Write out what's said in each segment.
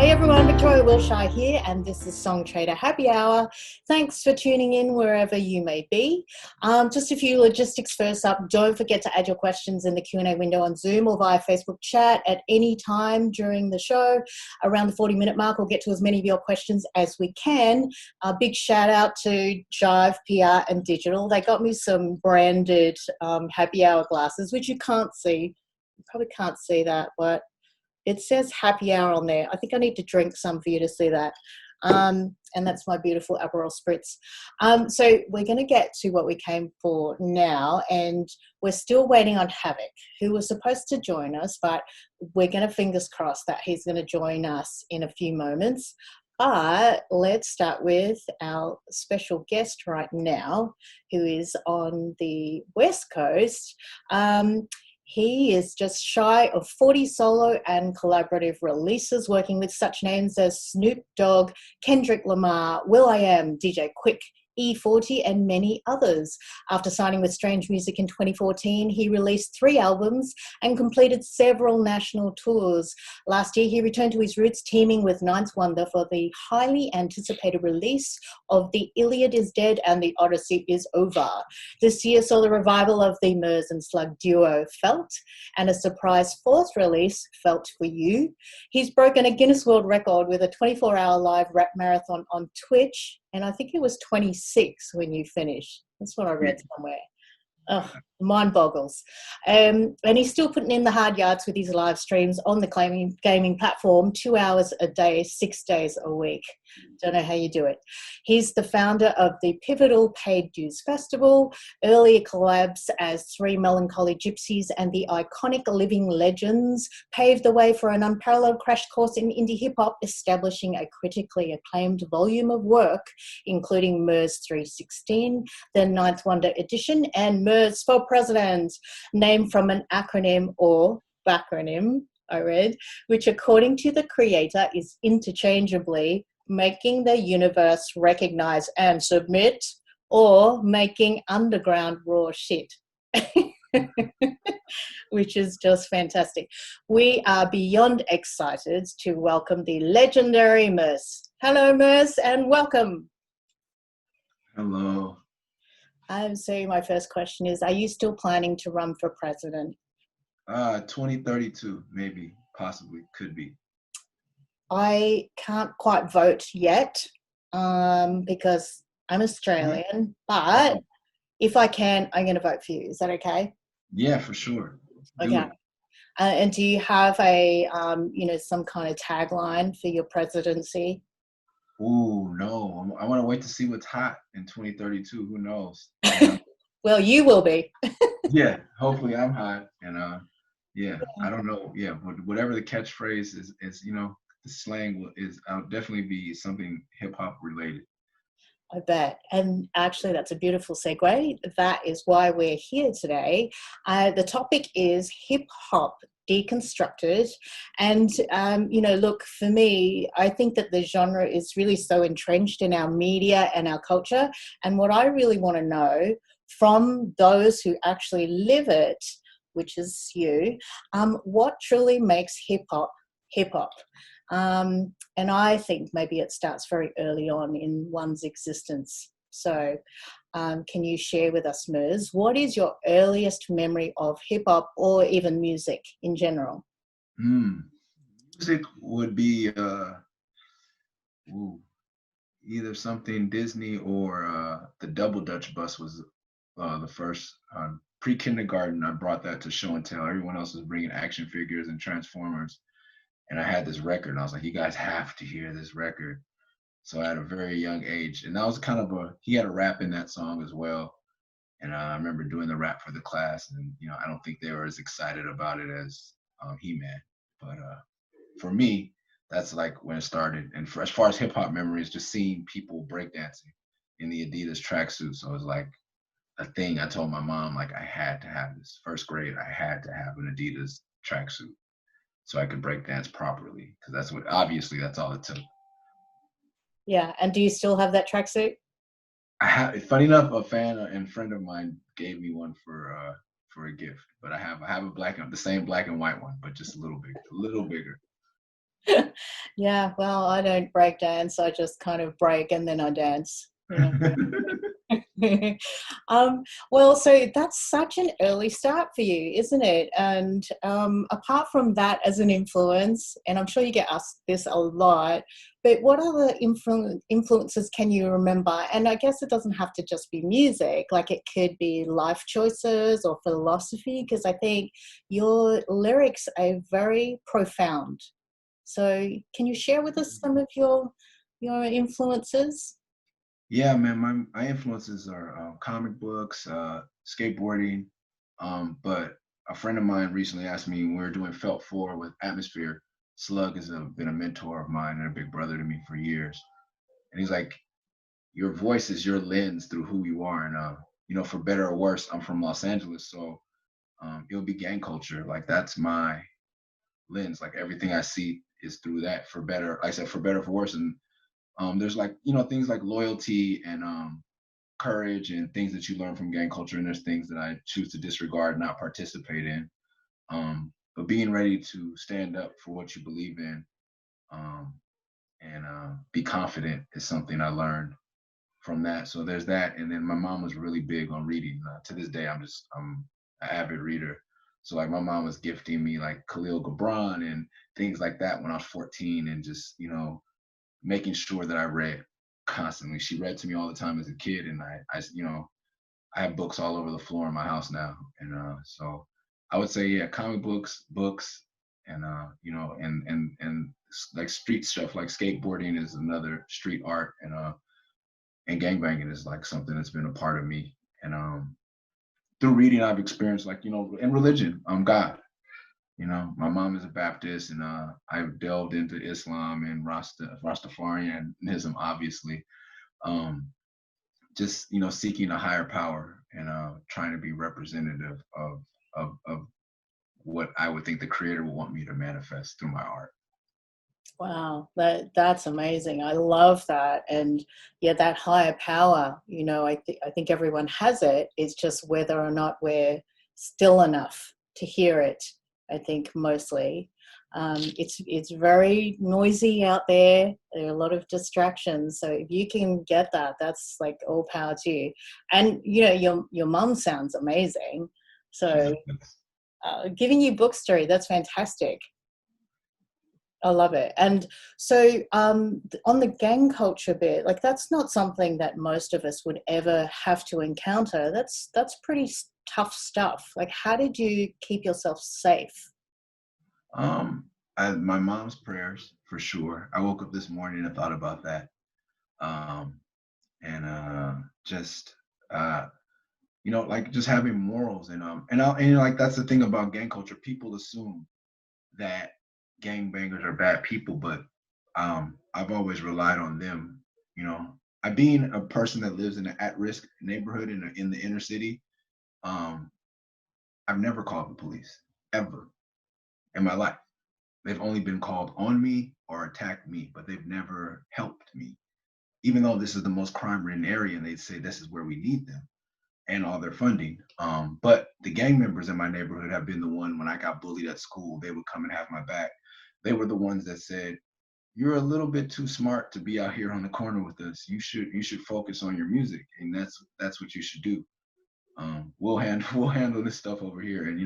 Hey everyone, Victoria Wilshire here, and this is Songtradr Happy Hour. Thanks for tuning in wherever you may be. Just a few logistics first up. Don't forget to add your questions in the Q&A window on Zoom or via Facebook chat at any time during the show. Around the 40-minute mark, we'll get to as many of your questions as we can. A big shout out to Jive PR and Digital. They got me some branded Happy Hour glasses, which you can't see. You probably can't see that, but it says happy hour on there. I think I need to drink some for you to see that. And that's my beautiful Aperol Spritz. So we're going to get to what we came for now, and we're still waiting on Havoc, who was supposed to join us, but we're going to fingers crossed that he's going to join us in a few moments. But let's start with our special guest right now, who is on the West Coast. He is just shy of 40 solo and collaborative releases, working with such names as Snoop Dogg, Kendrick Lamar, will.i.am, DJ Quik, E40, and many others. After signing with Strange Music in 2014, he released 3 albums and completed several national tours. Last year, he returned to his roots, teaming with Ninth Wonder for the highly anticipated release of The Illiad is Dead and The Odyssey is Over. This year saw the revival of the Murs and Slug duo, Felt, and a surprise 4th release, Felt for You. He's broken a Guinness World Record with a 24-hour live rap marathon on Twitch, and I think it was 26 when you finished. That's what I read somewhere. Oh, mind boggles. And he's still putting in the hard yards with his live streams on the gaming platform, 2 hours a day, 6 days a week. Don't know how you do it. He's the founder of the pivotal Paid Dues Festival, earlier collabs as 3 Melancholy Gypsys and the iconic Living Legends paved the way for an unparalleled crash course in indie hip-hop, establishing a critically acclaimed volume of work, including Murs 316, the Ninth Wonder edition, and Murs for President, named from an acronym or backronym, I read, which according to the creator is interchangeably making the universe recognize and submit, or making underground raw shit. Which is just fantastic. We are beyond excited to welcome the legendary Murs. Hello, Murs, and welcome. Hello. So my first question is, are you still planning to run for president? 2032, maybe, possibly, could be. I can't quite vote yet because I'm Australian, but if I can, I'm going to vote for you. Is that okay? Yeah, for sure. Okay. And do you have a, some kind of tagline for your presidency? Ooh, no. I want to wait to see what's hot in 2032. Who knows? Well, you will be. Yeah, hopefully I'm hot. And I don't know. Yeah, whatever the catchphrase is, the slang I'll definitely be something hip hop related. I bet. And actually, that's a beautiful segue. That is why we're here today. The topic is hip hop deconstructed. And, look, for me, I think that the genre is really so entrenched in our media and our culture. And what I really want to know from those who actually live it, which is you, what truly makes hip hop hip hop? And I think maybe it starts very early on in one's existence. So can you share with us, Murs, what is your earliest memory of hip hop or even music in general? Music would be either something Disney or the Double Dutch Bus was the first. Pre-kindergarten, I brought that to show and tell. Everyone else was bringing action figures and Transformers. And I had this record, and I was like, you guys have to hear this record. So at a very young age, and that was kind of he had a rap in that song as well. And I remember doing the rap for the class, and, I don't think they were as excited about it as He-Man. But for me, that's like when it started. And as far as hip hop memories, just seeing people breakdancing in the Adidas tracksuit. So it was like a thing. I told my mom, like, I had to have this. First grade, I had to have an Adidas tracksuit so I could break dance properly, because that's all it took. Yeah, and do you still have that tracksuit? Funny enough, a fan and friend of mine gave me one for a gift, but I have the same black and white one, but just a little bigger. Yeah, well, I don't break dance. I just kind of break and then I dance. Yeah. um, well, so that's such an early start for you, isn't it? And apart from that as an influence, and I'm sure you get asked this a lot, but what other influences can you remember? And I guess it doesn't have to just be music, like it could be life choices or philosophy, because I think your lyrics are very profound. So can you share with us some of your influences? Yeah, man, my influences are comic books, skateboarding. But a friend of mine recently asked me when we were doing Felt 4 with Atmosphere. Slug has been a mentor of mine and a big brother to me for years. And he's like, your voice is your lens through who you are. And, for better or worse, I'm from Los Angeles. So it'll be gang culture. Like, that's my lens. Like, everything I see is through that, for better, like I said, for better or for worse. And there's like, things like loyalty and courage and things that you learn from gang culture. And there's things that I choose to disregard, not participate in. But being ready to stand up for what you believe in, um, and be confident is something I learned from that. So there's that. And then my mom was really big on reading. To this day, I'm an avid reader. So like my mom was gifting me like Khalil Gibran and things like that when I was 14, and just making sure that I read constantly. She read to me all the time as a kid, and I have books all over the floor in my house now, and so I would say, yeah, comic books, and like street stuff, like skateboarding is another street art, and gangbanging is like something that's been a part of me, and through reading I've experienced, like, in religion, God. My mom is a Baptist, and I've delved into Islam and Rastafarianism, obviously. Um, just seeking a higher power, and trying to be representative of what I would think the creator would want me to manifest through my art. Wow, that's amazing. I love that. And yeah, that higher power, I think everyone has it. It's just whether or not we're still enough to hear it. I think mostly. It's very noisy out there. There are a lot of distractions. So if you can get that, that's like all power to you. And your mum sounds amazing. So giving you book story, that's fantastic. I love it. And so on the gang culture bit, like that's not something that most of us would ever have to encounter. That's pretty tough stuff. Like, how did you keep yourself safe? Um, my mom's prayers for sure. I woke up this morning and thought about that, um, and just uh, like just having morals, and like that's the thing about gang culture. People assume that gangbangers are bad people, but I've always relied on them. I being a person that lives in an at-risk neighborhood in the inner city, um, I've never called the police ever in my life. They've only been called on me or attacked me, but they've never helped me. Even though this is the most crime-ridden area, and they'd say this is where we need them and all their funding. But the gang members in my neighborhood have been the one, when I got bullied at school, they would come and have my back. They were the ones that said, "You're a little bit too smart to be out here on the corner with us. You should focus on your music, and that's what you should do. We'll handle this stuff over here." And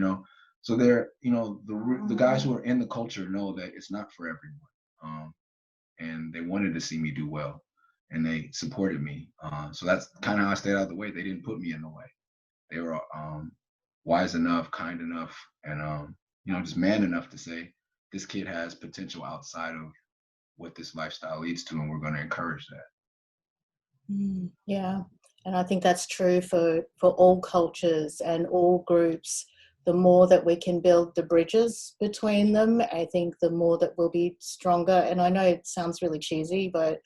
so they're the guys who are in the culture know that it's not for everyone. And they wanted to see me do well, and they supported me. So that's kind of how I stayed out of the way. They didn't put me in the way. They were wise enough, kind enough, and just man enough to say this kid has potential outside of what this lifestyle leads to, and we're going to encourage that. Yeah, and I think that's true for all cultures and all groups. The more that we can build the bridges between them, I think the more that we'll be stronger. And I know it sounds really cheesy, but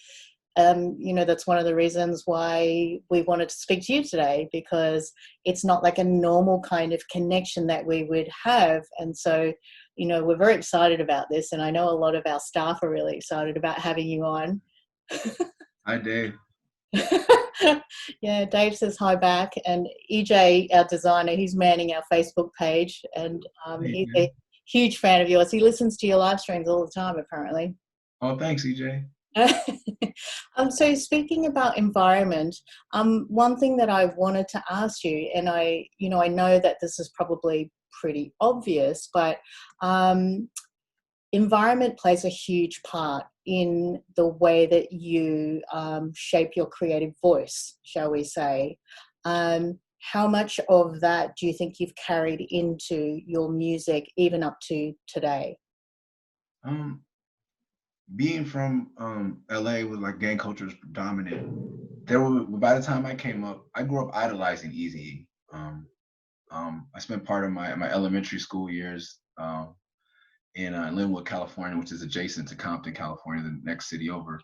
that's one of the reasons why we wanted to speak to you today, because it's not like a normal kind of connection that we would have. And so, we're very excited about this. And I know a lot of our staff are really excited about having you on. Hi, Dave. Yeah, Dave says hi back, and EJ, our designer, he's manning our Facebook page, and Hey, man. Huge fan of yours. He listens to your live streams all the time, apparently. Oh, thanks, EJ. So speaking about environment, one thing that I wanted to ask you, and I know that this is probably pretty obvious, but environment plays a huge part in the way that you shape your creative voice, shall we say. How much of that do you think you've carried into your music, even up to today? Being from LA, with like gang culture is dominant. By the time I came up, I grew up idolizing Eazy-E. I spent part of my elementary school years in Linwood, California, which is adjacent to Compton, California, the next city over.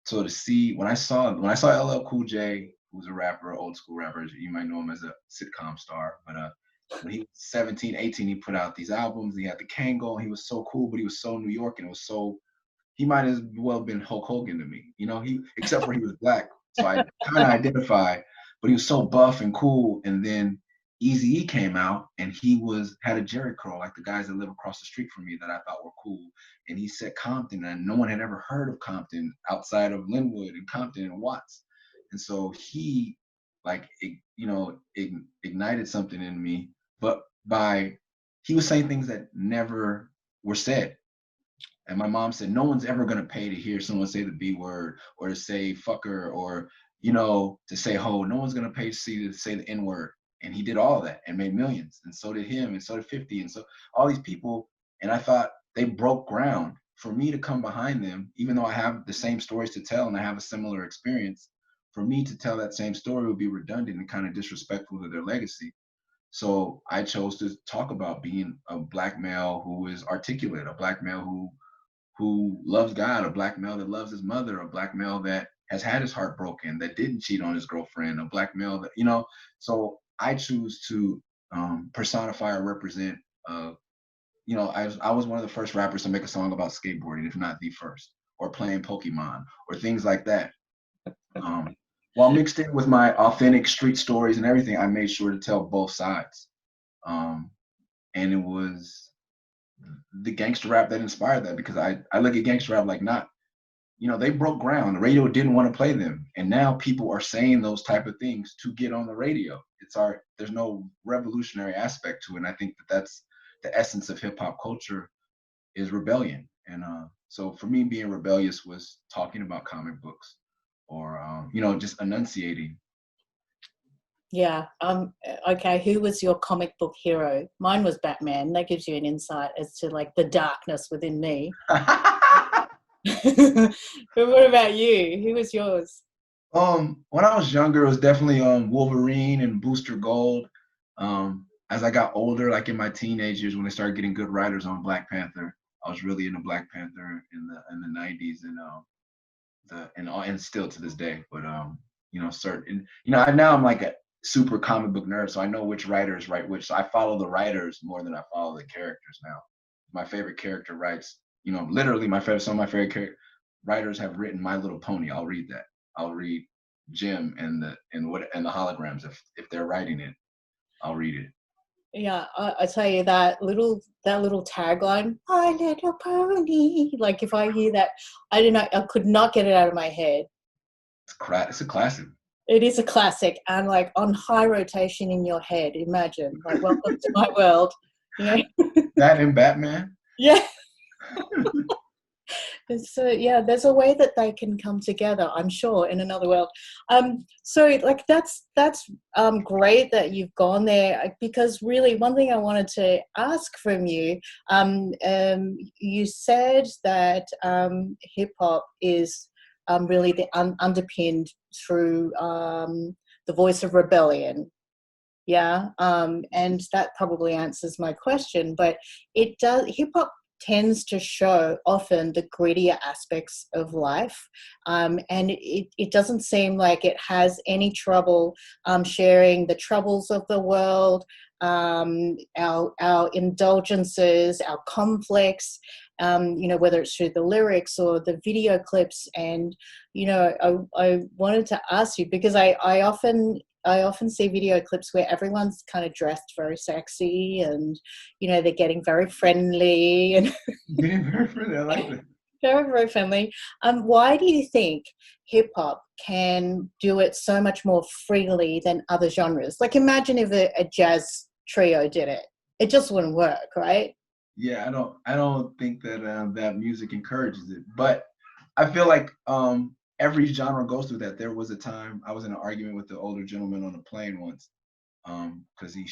So to see when I saw LL Cool J, who's a rapper, old school rapper, you might know him as a sitcom star, but when he was 17, 18, he put out these albums. He had the Kangol. He was so cool, but he was so New York, and it was so, he might as well been Hulk Hogan to me, except for he was black. So I kind of identify, but he was so buff and cool. And then Eazy-E came out, and he had a Jerry curl like the guys that live across the street from me that I thought were cool. And he said Compton, and no one had ever heard of Compton outside of Linwood and Compton and Watts. And so he, ignited something in me. But he was saying things that never were said. And my mom said, no one's ever going to pay to hear someone say the B word, or to say fucker, or, to say ho. No one's going to pay to say the N word. And he did all of that and made millions. And so did him, and so did 50. And so all these people, and I thought they broke ground. For me to come behind them, even though I have the same stories to tell and I have a similar experience, for me to tell that same story would be redundant and kind of disrespectful to their legacy. So I chose to talk about being a black male who is articulate, a black male who loves God, a black male that loves his mother, a black male that has had his heart broken, that didn't cheat on his girlfriend, a black male that, so I choose to personify or represent, I was one of the first rappers to make a song about skateboarding, if not the first, or playing Pokemon, or things like that. While mixed in with my authentic street stories and everything, I made sure to tell both sides. And it was the gangster rap that inspired that, because I look at gangster rap like they broke ground. The radio didn't want to play them, and now people are saying those type of things to get on the radio. There's no revolutionary aspect to it, and I think that's the essence of hip hop culture, is rebellion. And so for me, being rebellious was talking about comic books, or just enunciating. Yeah. Okay. Who was your comic book hero? Mine was Batman. That gives you an insight as to like the darkness within me. But what about you? Who was yours? When I was younger, it was definitely Wolverine and Booster Gold. As I got older, like in my teenage years, when I started getting good writers on Black Panther, I was really into Black Panther in the 90s, and still to this day. But now I'm like a super comic book nerd, so I know which writers write which. So I follow the writers more than I follow the characters now. My favorite character writes, literally some of my favorite writers have written My Little Pony. I'll read that. I'll read Jim and the holograms. If they're writing it, I'll read it. Yeah, I tell you, that little tagline, My Little Pony. Like if I hear that, I don't know, I could not get it out of my head. It's a classic. It is a classic, and like on high rotation in your head. Imagine, like, welcome to my world. That and Batman. Yeah. There's a way that they can come together, I'm sure, in another world. So like that's great that you've gone there, because really one thing I wanted to ask from you, you said that hip hop is really underpinned through the voice of rebellion. Yeah, and that probably answers my question, but hip hop tends to show often the grittier aspects of life, and it doesn't seem like it has any trouble sharing the troubles of the world, our indulgences, our conflicts, whether it's through the lyrics or the video clips. And I wanted to ask you, because I often I often see video clips where everyone's kind of dressed very sexy and, you know, they're getting very friendly and Getting very friendly. I like that. very, very friendly. Why do you think hip hop can do it so much more freely than other genres? Like, imagine if a jazz trio did it. It just wouldn't work, right? Yeah, I don't think that that music encourages it, but I feel like every genre goes through that. There was a time I was in an argument with the older gentleman on the plane once, because he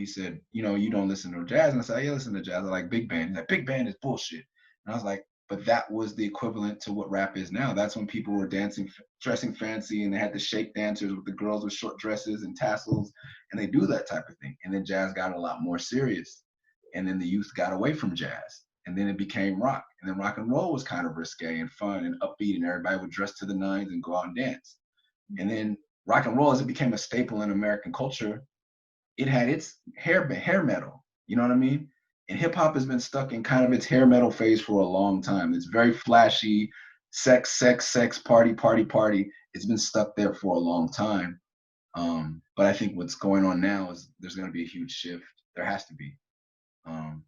said, you don't listen to jazz, and I said, yeah, I listen to jazz. I like big band. He's like, big band is bullshit, and I was like, but that was the equivalent to what rap is now. That's when people were dancing, dressing fancy, and they had the shake dancers with the girls with short dresses and tassels, and they do that type of thing. And then jazz got a lot more serious, and then the youth got away from jazz, and then it became rock, and then rock and roll was kind of risque and fun and upbeat, and everybody would dress to the nines and go out and dance. And then rock and roll, as it became a staple in American culture, it had its hair metal. You know what I mean? And hip hop has been stuck in kind of its hair metal phase for a long time. It's very flashy, sex, sex, sex, party, party, party. It's been stuck there for a long time. But I think what's going on now is there's going to be a huge shift. There has to be. Um,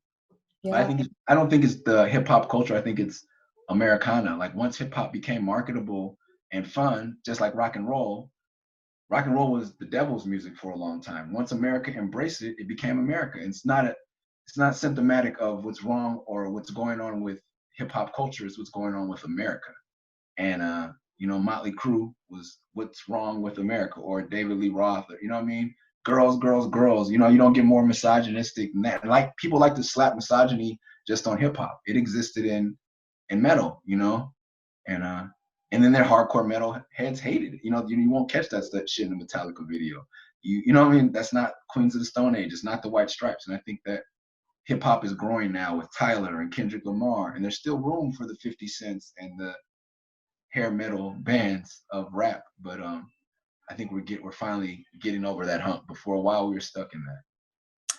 but Yeah. I don't think it's the hip hop culture. I think it's Americana. Like once hip hop became marketable and fun, just like rock and roll was the devil's music for a long time. Once America embraced it, it became America. And it's not symptomatic of what's wrong or what's going on with hip hop culture. It's what's going on with America. And Motley Crue was what's wrong with America, or David Lee Roth, or, you know what I mean? Girls, girls, girls. You don't get more misogynistic than that. Like people like to slap misogyny just on hip hop. It existed in metal, and and then their hardcore metal heads hated it. You won't catch that shit in a Metallica video. You know what I mean? That's not Queens of the Stone Age. It's not the White Stripes. And I think that hip hop is growing now with Tyler and Kendrick Lamar, and there's still room for the 50 Cents and the hair metal bands of rap. But I think we're finally getting over that hump. But for a while, we were stuck in that.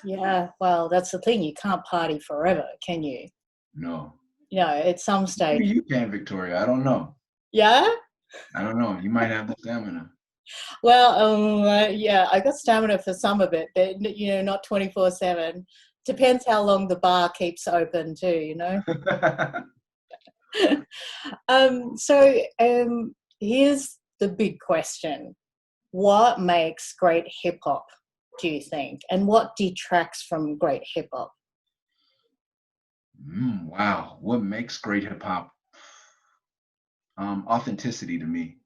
Yeah. Well, that's the thing. You can't party forever, can you? No. At some stage. Maybe you can, Victoria. I don't know. Yeah. I don't know. You might have the stamina. Well, yeah, I got stamina for some of it, but not 24/7. Depends how long the bar keeps open too. So here's the big question: what makes great hip hop? Do you think, and what detracts from great hip hop? Wow, what makes great hip hop? Authenticity to me.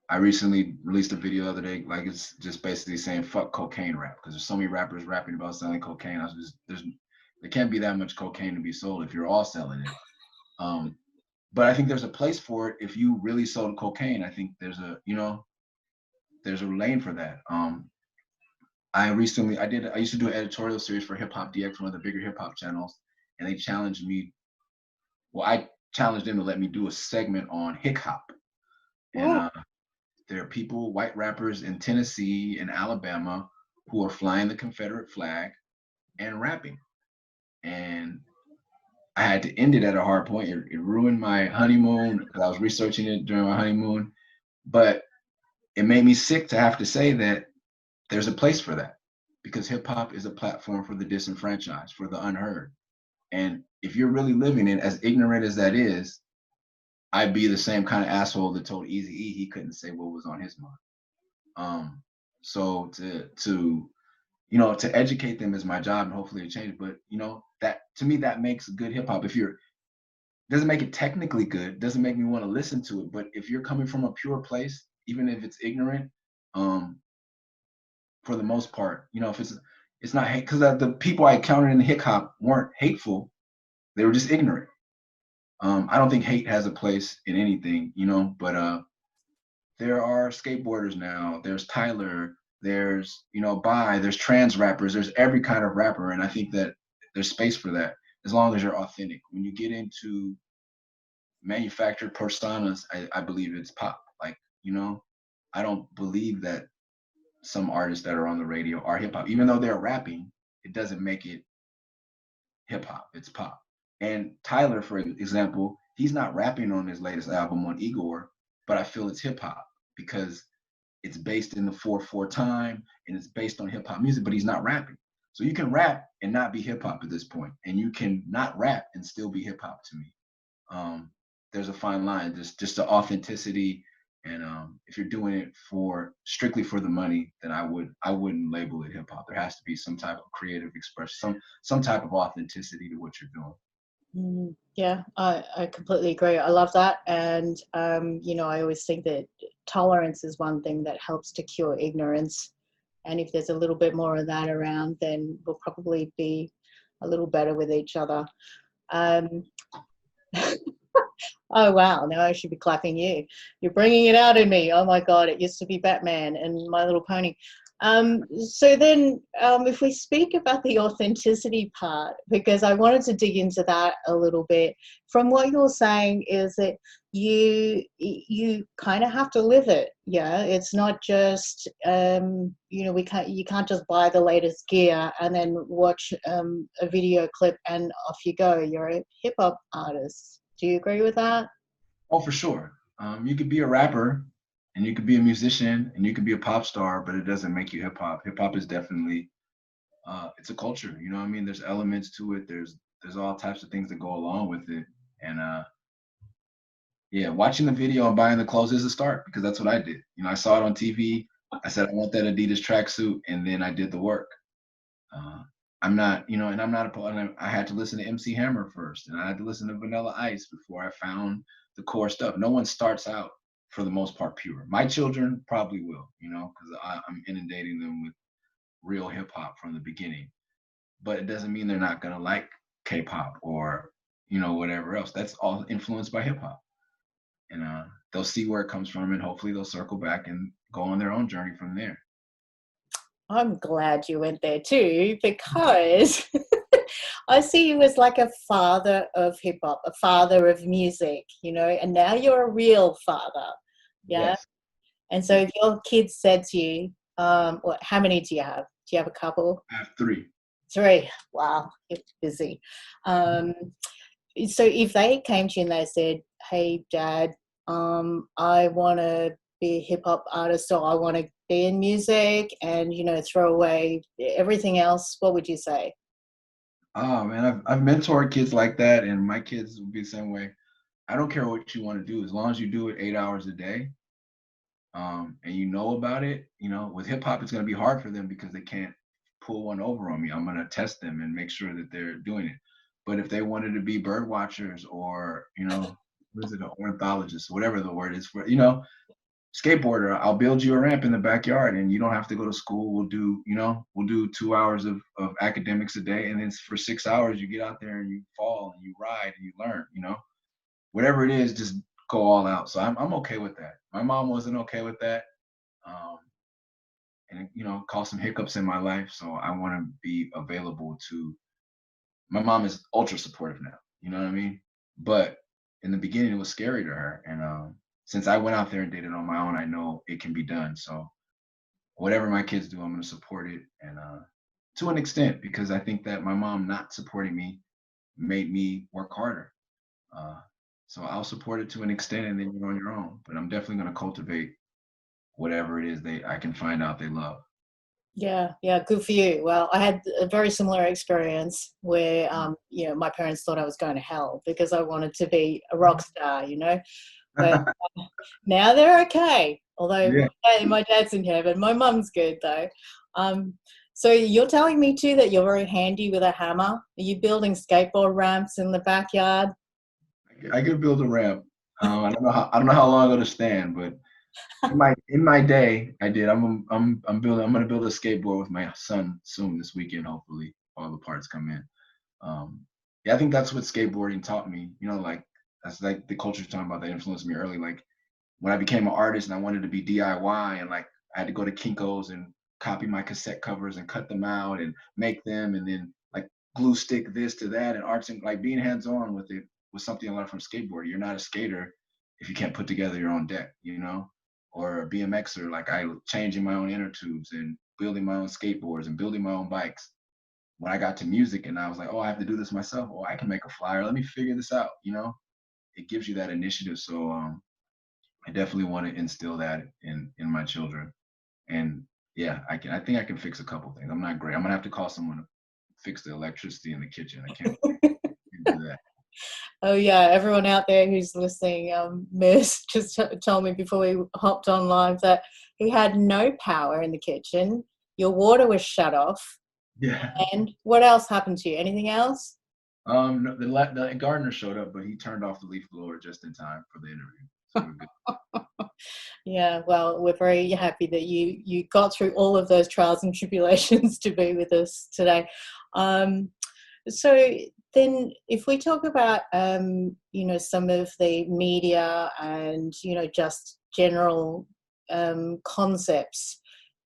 I recently released a video the other day, like it's just basically saying fuck cocaine rap, because there's so many rappers rapping about selling cocaine. There can't be that much cocaine to be sold if you're all selling it. But I think there's a place for it if you really sold cocaine. I think there's a lane for that. I used to do an editorial series for Hip Hop DX, one of the bigger hip hop channels, and they challenged me. Well, I challenged them to let me do a segment on hip hop. And there are people, white rappers in Tennessee and Alabama, who are flying the Confederate flag and rapping. And I had to end it at a hard point. It ruined my honeymoon because I was researching it during my honeymoon. But it made me sick to have to say that there's a place for that, because hip hop is a platform for the disenfranchised, for the unheard. And if you're really living it, as ignorant as that is, I'd be the same kind of asshole that told Eazy-E he couldn't say what was on his mind. So to educate them is my job, and hopefully it changes. But that, to me, that makes good hip hop. Doesn't make it technically good, doesn't make me want to listen to it. But if you're coming from a pure place, even if it's ignorant, for the most part, if it's not hate, because the people I encountered in hip hop weren't hateful, they were just ignorant. I don't think hate has a place in anything, but there are skateboarders now. There's Tyler. There's there's trans rappers. There's every kind of rapper, and I think that there's space for that as long as you're authentic. When you get into manufactured personas, I believe it's pop. Like I don't believe that some artists that are on the radio are hip hop, even though they're rapping. It doesn't make it hip hop. It's pop. And Tyler, for example, he's not rapping on his latest album on Igor, but I feel it's hip hop. because it's based in the 4/4 time and it's based on hip hop music, but he's not rapping. So you can rap and not be hip hop at this point, and you can not rap and still be hip hop to me. There's a fine line, just the authenticity, and if you're doing it for strictly for the money, then I wouldn't label it hip hop. There has to be some type of creative expression, some type of authenticity to what you're doing. Yeah, I completely agree. I love that. And, you know, I always think that tolerance is one thing that helps to cure ignorance. And if there's a little bit more of that around, then we'll probably be a little better with each other. Um, oh, wow. Now I should be clapping you. You're bringing it out in me. Oh, my God. It used to be Batman and My Little Pony. So then if we speak about the authenticity part, because I wanted to dig into that a little bit, from what you're saying is that you kind of have to live it. Yeah, it's not just you know, you can't just buy the latest gear and then watch a video clip and off you go. You're a hip hop artist. Do you agree with that? Oh, for sure. You could be a rapper and you could be a musician and you could be a pop star, but it doesn't make you hip hop. Hip hop is definitely it's a culture. You know what I mean? There's elements to it. There's all types of things that go along with it. And yeah, watching the video and buying the clothes is a start because that's what I did. You know, I saw it on TV. I said I want that Adidas tracksuit, and then I did the work. I'm not, you know, and I'm not I had to listen to MC Hammer first, and I had to listen to Vanilla Ice before I found the core stuff. No one starts out for the most part pure. My children probably will, you know, because I'm inundating them with real hip hop from the beginning. But it doesn't mean they're not gonna like K-pop or, you know, whatever else. That's all influenced by hip hop, and they'll see where it comes from, and hopefully they'll circle back and go on their own journey from there. I'm glad you went there too, because I see you as like a father of hip hop, a father of music, you know, and now you're a real father. Yeah. Yes. And so if your kids said to you, what, how many do you have? Do you have a couple? I have three. Three. Wow, you're busy. So if they came to you and they said, hey, Dad, I want to be a hip hop artist, or I want to be in music and, you know, throw away everything else, what would you say? Oh man, I've mentored kids like that, and my kids will be the same way. I don't care what you want to do, as long as you do it 8 hours a day, and you know about it. You know, with hip hop, it's going to be hard for them because they can't pull one over on me. I'm going to test them and make sure that they're doing it. But if they wanted to be bird watchers or, you know, what is it, an ornithologist, whatever the word is for, you know, skateboarder, I'll build you a ramp in the backyard and you don't have to go to school. We'll do, you know, we'll do 2 hours of academics a day. And then for 6 hours, you get out there and you fall and you ride and you learn, you know, whatever it is, just go all out. So I'm okay with that. My mom wasn't okay with that. Um, and it, you know, caused some hiccups in my life. So I want to be available to, my mom is ultra supportive now, you know what I mean? But in the beginning, it was scary to her. And since I went out there and did it on my own, I know it can be done. So whatever my kids do, I'm going to support it, and to an extent, because I think that my mom not supporting me made me work harder. Uh, so I'll support it to an extent, and then you're on your own. But I'm definitely going to cultivate whatever it is I can find out they love. Yeah, yeah, good for you. Well, I had a very similar experience where, you know, my parents thought I was going to hell because I wanted to be a rock star, you know, but now they're okay. Although Yeah. my dad's in heaven, my mum's good though. So you're telling me too that you're very handy with a hammer. Are you building skateboard ramps in the backyard? I could build a ramp. I don't know how long it'll stand, but in my day, I did. I'm building. I'm gonna build a skateboard with my son soon this weekend. Hopefully, all the parts come in. Yeah, I think that's what skateboarding taught me. You know, like that's like the culture you're talking about that influenced me early. Like when I became an artist and I wanted to be DIY, and like I had to go to Kinko's and copy my cassette covers and cut them out and make them, and then like glue stick this to that, and arts, and like being hands on with it was something I learned from skateboarding. You're not a skater if you can't put together your own deck, you know, or a BMXer. Like I changing my own inner tubes and building my own skateboards and building my own bikes. When I got to music and I was like, oh, I have to do this myself. Oh, I can make a flyer. Let me figure this out. You know, it gives you that initiative. So I definitely want to instill that in my children. And yeah, I think I can fix a couple things. I'm not great. I'm gonna have to call someone to fix the electricity in the kitchen. I can't do that. Oh yeah, everyone out there who's listening, Miss just told me before we hopped on live that he had no power in the kitchen. Your water was shut off. Yeah. And what else happened to you? Anything else? No, the gardener showed up, but he turned off the leaf blower just in time for the interview. So we're good. Yeah, well, we're very happy that you got through all of those trials and tribulations to be with us today. So then if we talk about, some of the media and, just general concepts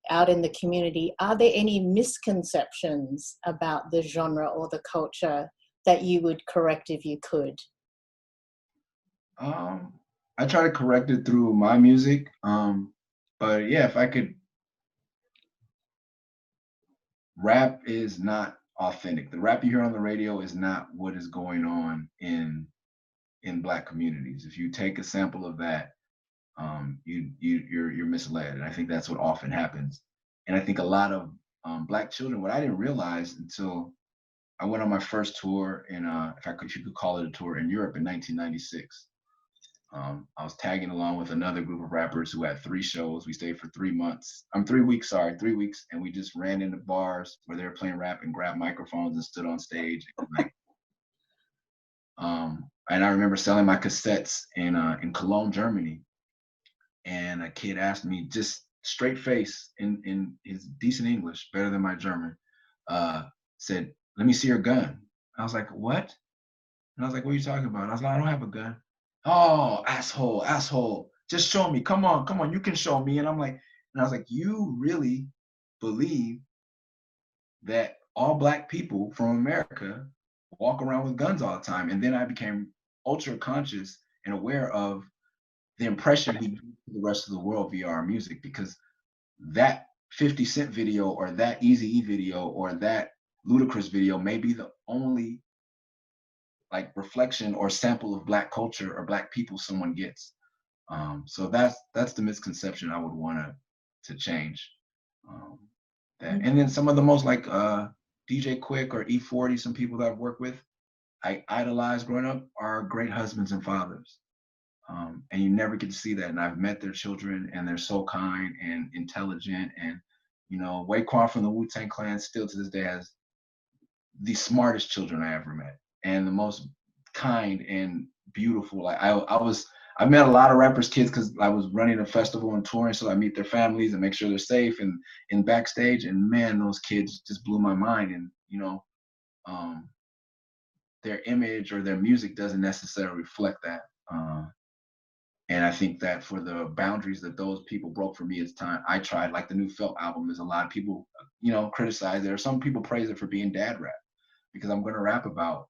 out in the community, are there any misconceptions about the genre or the culture that you would correct if you could? I try to correct it through my music. But yeah, if I could, rap is not authentic. The rap you hear on the radio is not what is going on in Black communities. If you take a sample of that, you're misled, and I think that's what often happens. And I think a lot of Black children, what I didn't realize until I went on my first tour in, if you could call it a tour, in Europe in 1996. I was tagging along with another group of rappers who had 3 shows. We stayed for 3 months. 3 weeks, sorry, 3 weeks, and we just ran into bars where they were playing rap and grabbed microphones and stood on stage. And I remember selling my cassettes in Cologne, Germany, and a kid asked me, just straight face in his decent English, better than my German, said, "Let me see your gun." I was like, "What?" And I was like, "What are you talking about?" And I was like, "I don't have a gun." "Oh, asshole, asshole. Just show me. Come on, come on. You can show me." And I was like, "You really believe that all Black people from America walk around with guns all the time?" And then I became ultra conscious and aware of the impression we give to the rest of the world via our music, because that 50 Cent video or that Eazy-E video or that Ludacris video may be the only like reflection or sample of Black culture or Black people someone gets. So that's the misconception I would want to change. That, and then some of the most like DJ Quik or E40, some people that I've worked with, I idolized growing up, are great husbands and fathers. And you never get to see that. And I've met their children, and they're so kind and intelligent. And Raekwon from the Wu-Tang Clan still to this day has the smartest children I ever met, and the most kind and beautiful. Like I met a lot of rappers' kids because I was running a festival and touring, so I meet their families and make sure they're safe and in backstage. And man, those kids just blew my mind. And um, their image or their music doesn't necessarily reflect that. And I think that for the boundaries that those people broke for me, it's time I tried. Like the new Felt album, there's a lot of people, criticize it, or some people praise it for being dad rap, because I'm going to rap about,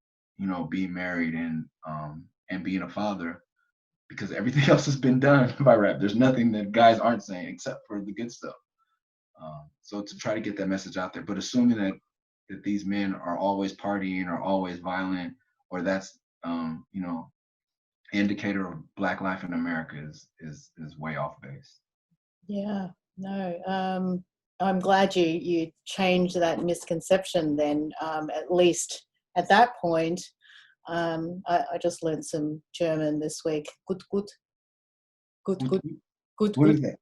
being married and being a father, because everything else has been done by rap. There's nothing that guys aren't saying except for the good stuff. So to try to get that message out there, but assuming that these men are always partying or always violent, or that's indicator of Black life in America is way off base. Yeah, no. I'm glad you changed that misconception then, at least at that point. I just learned some German this week. Gut, gut, gut, gut, gut, What gut. is that?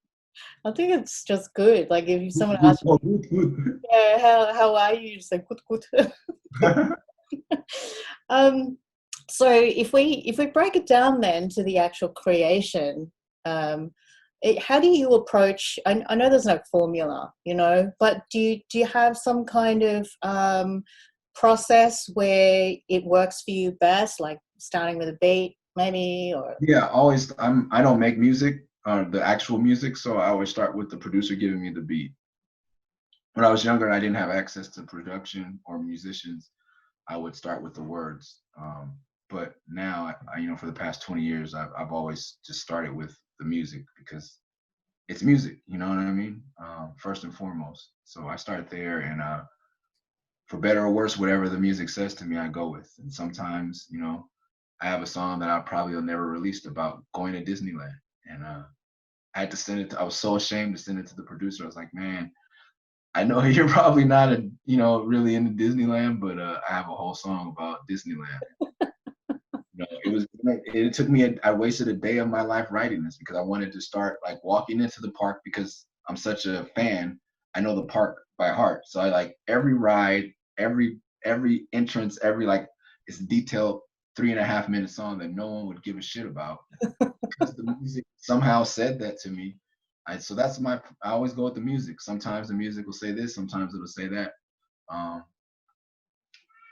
I think it's just good. Like if someone asks you, yeah, how are you? You just say gut, gut. So if we break it down then to the actual creation, how do you approach? I know there's no formula, but do you have some kind of process where it works for you best, like starting with a beat, maybe, or? Yeah, always. I don't make music, the actual music, so I always start with the producer giving me the beat. When I was younger and I didn't have access to production or musicians, I would start with the words. But now, for the past 20 years, I've always just started with the music, because it's music, you know what I mean? First and foremost. So I start there, and for better or worse, whatever the music says to me, I go with. And sometimes, I have a song that I probably will never release about going to Disneyland. and I had to send it. I was so ashamed to send it to the producer. I was like, man, I know you're probably not really into Disneyland, but I have a whole song about Disneyland. It took me, I wasted a day of my life writing this because I wanted to start like walking into the park because I'm such a fan. I know the park by heart. So I like every ride, every entrance, it's a detailed 3.5 minute song that no one would give a shit about because the music somehow said that to me. So I always go with the music. Sometimes the music will say this, sometimes it'll say that. Um,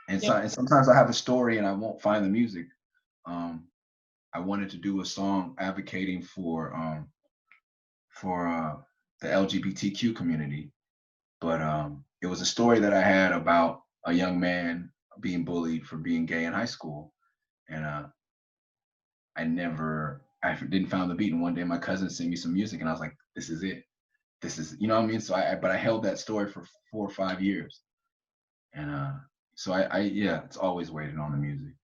and sometimes I have a story and I won't find the music. Um, I wanted to do a song advocating for the LGBTQ community, but it was a story that I had about a young man being bullied for being gay in high school, and I didn't find the beat. And one day my cousin sent me some music, and I was like, "This is it. This is what I mean." So but I held that story for 4 or 5 years, and yeah, it's always waiting on the music.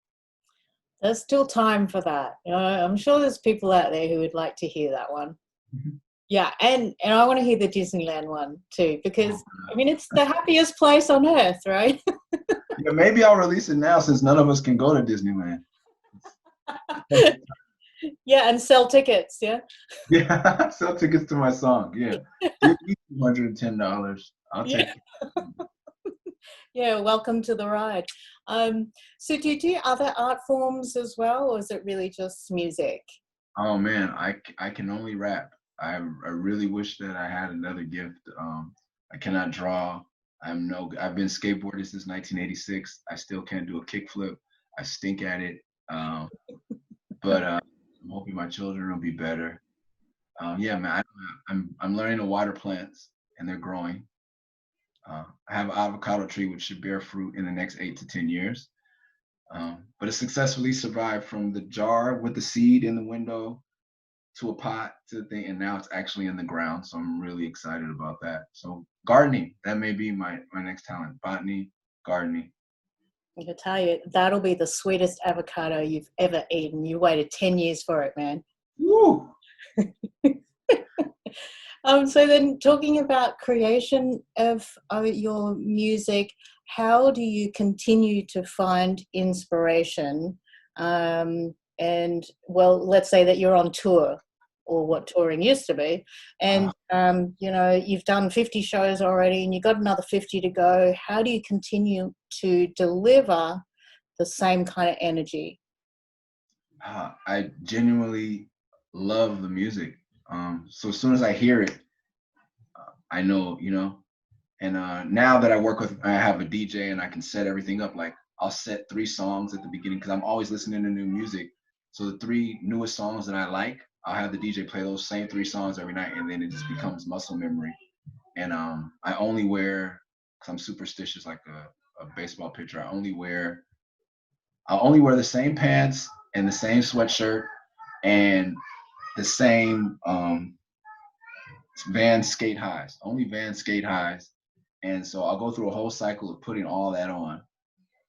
There's still time for that. I'm sure there's people out there who would like to hear that one. Mhm. Yeah, and I want to hear the Disneyland one too, because I mean it's the happiest place on earth, right? Yeah, maybe I'll release it now since none of us can go to Disneyland. Yeah, and sell tickets. Yeah. Yeah, sell tickets to my song. Yeah, give me $210. I'll take Yeah. it. Yeah, welcome to the ride. So do you do other art forms as well, or is it really just music? Oh man, I can only rap. I really wish that I had another gift. I cannot draw. I've been skateboarding since 1986. I still can't do a kickflip. I stink at it. Um, but I'm hoping my children will be better. Yeah, man, I'm learning to water plants and they're growing. I have an avocado tree which should bear fruit in the next 8 to 10 years. But it successfully survived from the jar with the seed in the window to a pot to the thing, and now it's actually in the ground. So I'm really excited about that. So gardening, that may be my next talent. Botany, gardening. I can tell you, that'll be the sweetest avocado you've ever eaten. You waited 10 years for it, man. Woo! So then talking about creation of your music, how do you continue to find inspiration? And well, let's say that you're on tour, or what touring used to be, and you've done 50 shows already and you've got another 50 to go. How do you continue to deliver the same kind of energy? I genuinely love the music. So as soon as I hear it, I know. And now that I have a DJ and I can set everything up. Like I'll set 3 songs at the beginning because I'm always listening to new music. So the 3 newest songs that I like, I'll have the DJ play those same 3 songs every night, and then it just becomes muscle memory. And I only wear, because I'm superstitious like a baseball pitcher. I'll only wear the same pants and the same sweatshirt and the same Van skate highs, only Van skate highs. And so I'll go through a whole cycle of putting all that on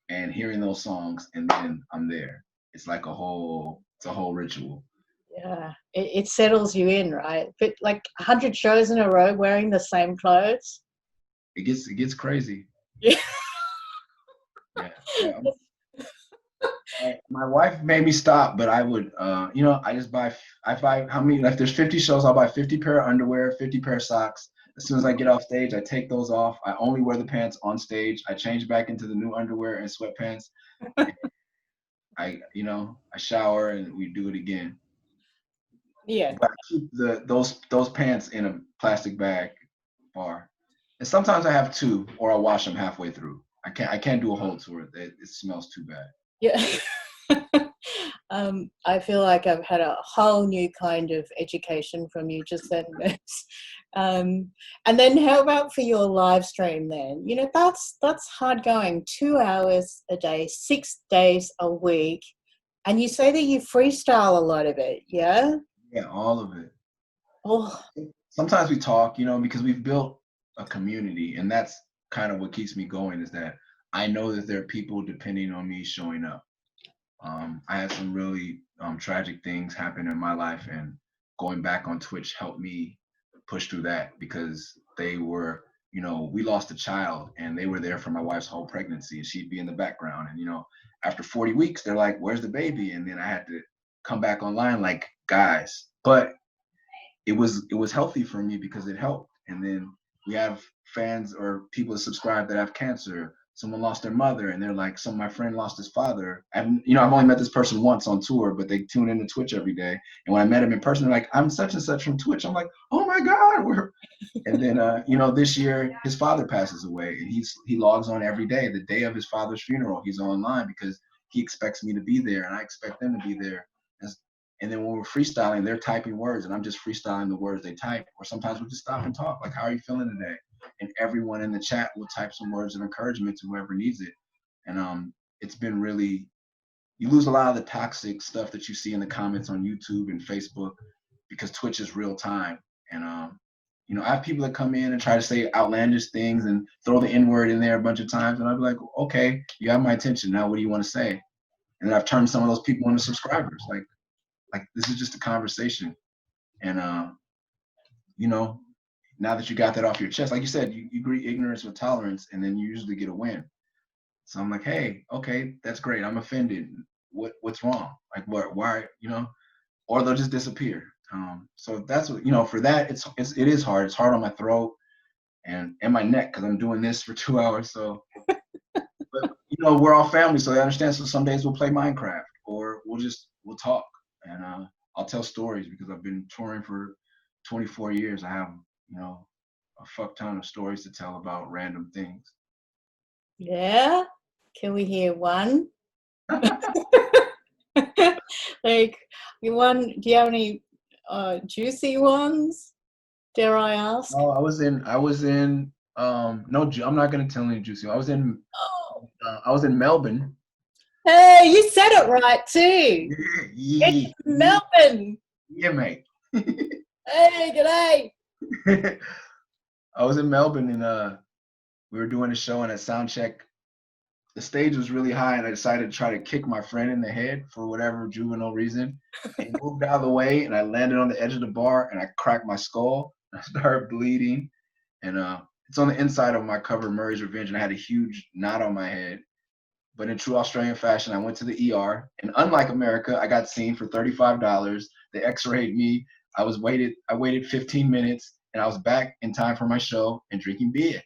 and hearing those songs, and then I'm there. It's a whole ritual. Yeah, it settles you in, right? But like 100 shows in a row wearing the same clothes. It gets crazy. Yeah. Yeah. Yeah. My wife made me stop, but I would, I buy how many, if there's 50 shows, I'll buy 50 pair of underwear, 50 pair of socks. As soon as I get off stage, I take those off. I only wear the pants on stage. I change back into the new underwear and sweatpants. I shower and we do it again. Yeah. But I keep those pants in a plastic bag bar. And sometimes I have 2, or I'll wash them halfway through. I can't do a whole tour. It smells too bad. Yeah. I feel like I've had a whole new kind of education from you just then. And then how about for your live stream then? That's hard going, 2 hours a day, 6 days a week. And you say that you freestyle a lot of it, yeah? Yeah, all of it. Oh, Sometimes we talk, because we've built a community, and that's kind of what keeps me going, is that I know that there are people depending on me showing up. I had some really tragic things happen in my life, and going back on Twitch helped me push through that, because they were, we lost a child and they were there for my wife's whole pregnancy, and she'd be in the background. And, after 40 weeks, they're like, where's the baby? And then I had to come back online like, guys, but it was healthy for me because it helped. And then we have fans or people that subscribe that have cancer. Someone lost their mother, and they're like, my friend lost his father. I've only met this person once on tour, but they tune into Twitch every day. And when I met him in person, they're like, I'm such and such from Twitch. I'm like, oh my God. And then, this year his father passes away, and he logs on every day. The day of his father's funeral, he's online because he expects me to be there, and I expect them to be there. And then when we're freestyling, they're typing words, and I'm just freestyling the words they type. Or sometimes we'll just stop and talk, like, how are you feeling today? And everyone in the chat will type some words of encouragement to whoever needs it. And it's been really, you lose a lot of the toxic stuff that you see in the comments on YouTube and Facebook, because Twitch is real time. And I have people that come in and try to say outlandish things and throw the N-word in there a bunch of times, and I'll be like, okay, you have my attention. Now what do you want to say? And then I've turned some of those people into subscribers. Like this is just a conversation. And now that you got that off your chest, like you said, you greet ignorance with tolerance, and then you usually get a win. So I'm like, hey, okay, that's great. I'm offended. What's wrong? Like, why, or they'll just disappear. So that's what, for that, it is hard. It's hard on my throat and my neck, because I'm doing this for 2 hours. So, but we're all family, so they understand. So some days we'll play Minecraft, or we'll talk, and I'll tell stories, because I've been touring for 24 years. I have, a fuck ton of stories to tell about random things. Yeah, can we hear one? Like, do you have any juicy ones, dare I ask? Oh, I was in no, I'm not gonna tell any juicy. I was in Melbourne. Hey, you said it right too. Yeah, It's Melbourne. yeah, mate. Hey, g'day. I was in Melbourne, and we were doing a show, and at sound check, the stage was really high, and I decided to try to kick my friend in the head for whatever juvenile reason. He moved out of the way, and I landed on the edge of the bar, and I cracked my skull. I started bleeding, and it's on the inside of my cover, Murray's Revenge, and I had a huge knot on my head. But in true Australian fashion, I went to the ER, and unlike America, I got seen for $35. They x-rayed me. I waited 15 minutes, and I was back in time for my show and drinking beer.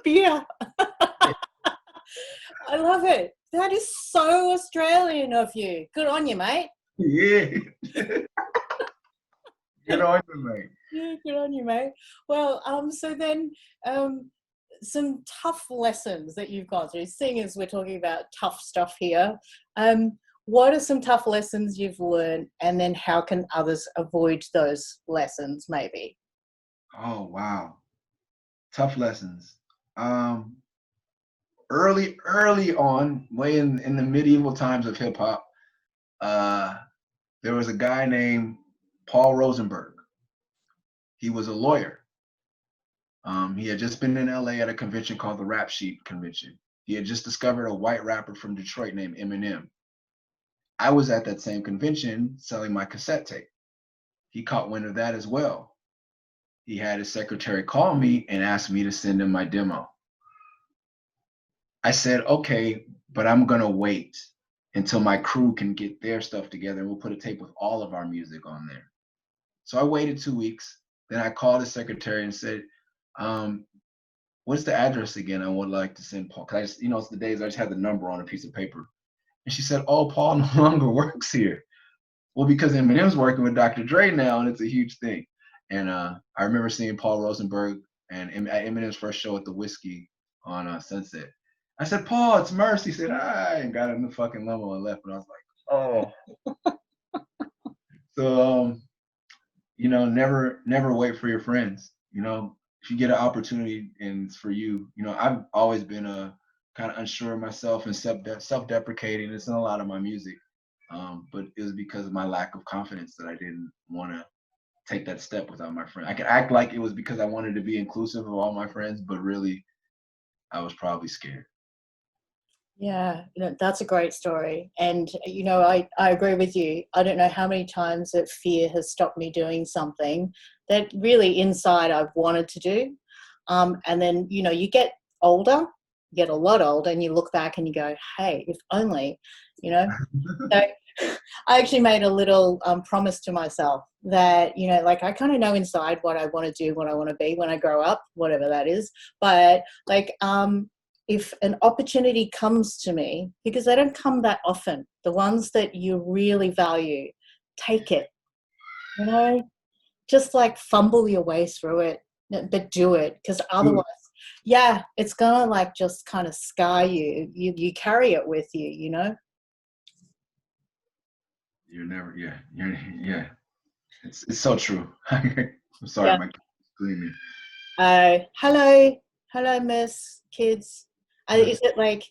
Beer. I love it. That is so Australian of you. Good on you, mate. Yeah. Good on you, mate. Yeah, good on you, mate. Well, so then some tough lessons that you've gone through, seeing as we're talking about tough stuff here. What are some tough lessons you've learned, and then how can others avoid those lessons, maybe? Oh, wow. Tough lessons. Early on, way in the medieval times of hip hop, there was a guy named Paul Rosenberg. He was a lawyer. He had just been in LA at a convention called the Rap Sheet Convention. He had just discovered a white rapper from Detroit named Eminem. I was at that same convention selling my cassette tape. He caught wind of that as well. He had his secretary call me and ask me to send him my demo. I said, okay, but I'm gonna wait until my crew can get their stuff together, and we'll put a tape with all of our music on there. So I waited 2 weeks. Then I called his secretary and said, what's the address again? I would like to send Paul. Cause I just, it's the days I just had the number on a piece of paper. And she said, oh, Paul no longer works here. Well, because Eminem's working with Dr. Dre now, and it's a huge thing. And I remember seeing Paul Rosenberg and at Eminem's first show at the Whiskey on Sunset. I said, Paul, it's Merce. He said, hi, and got in the fucking limo and left. And I was like, oh. So, never wait for your friends. If you get an opportunity and it's for you, I've always been kind of unsure of myself and self-deprecating. It's in a lot of my music. But it was because of my lack of confidence that I didn't want to take that step without my friend. I could act like it was because I wanted to be inclusive of all my friends, but really I was probably scared. Yeah, that's a great story. And, I agree with you. I don't know how many times that fear has stopped me doing something that really inside I've wanted to do. And then, you get older, you get a lot older, and you look back and you go, hey, if only, you know. So I actually made a little promise to myself that, like I kind of know inside what I want to do, what I want to be when I grow up, whatever that is. But like, if an opportunity comes to me, because they don't come that often, the ones that you really value, take it, you know, just like fumble your way through it, but do it, because Do otherwise, it. yeah, it's gonna like just kind of scar you. You carry it with you, you know. You're never, yeah, yeah. It's so true. I'm sorry, Yeah. my kid is screaming. Hello, Miss Kids. Uh, Is it like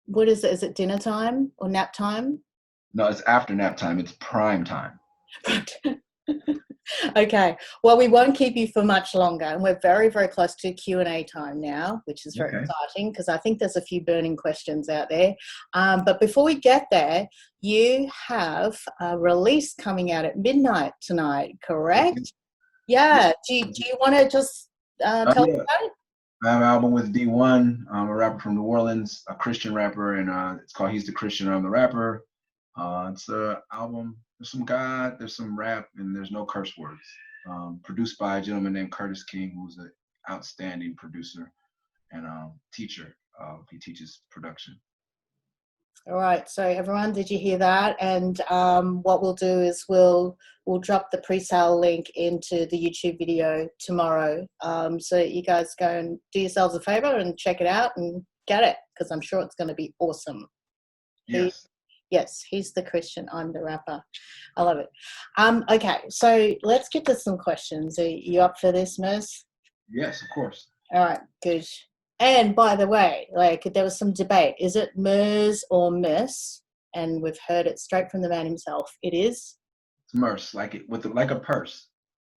what is it? Is it dinner time or nap time? No, it's after nap time. It's prime time. Okay. Well, we won't keep you for much longer, and we're very, very close to Q&A time now, which is very Okay. exciting because I think there's a few burning questions out there. But before we get there, you have a release coming out at midnight tonight, Yes. correct? Yes. Yeah. Do you want to just tell us Yeah. about it? I have an album with D1, a rapper from New Orleans, a Christian rapper, and it's called "He's the Christian, I'm the Rapper." It's a album. There's some God, there's some rap, and there's no curse words. Produced by a gentleman named Curtis King, who's an outstanding producer and teacher. He teaches production. All right, so everyone, did you hear that? And what we'll do is we'll drop the pre-sale link into the YouTube video tomorrow, so that you guys go and do yourselves a favor and check it out and get it, because I'm sure it's going to be awesome. Yes. Yes, he's the Christian, I'm the rapper. I love it. Okay, so let's get to some questions. Are you up for this, Miss? Yes, of course. All right, good. And by the way, like there was some debate. Is it Murs or Miss? And we've heard it straight from the man himself. It is. It's Murs, like it with like a purse,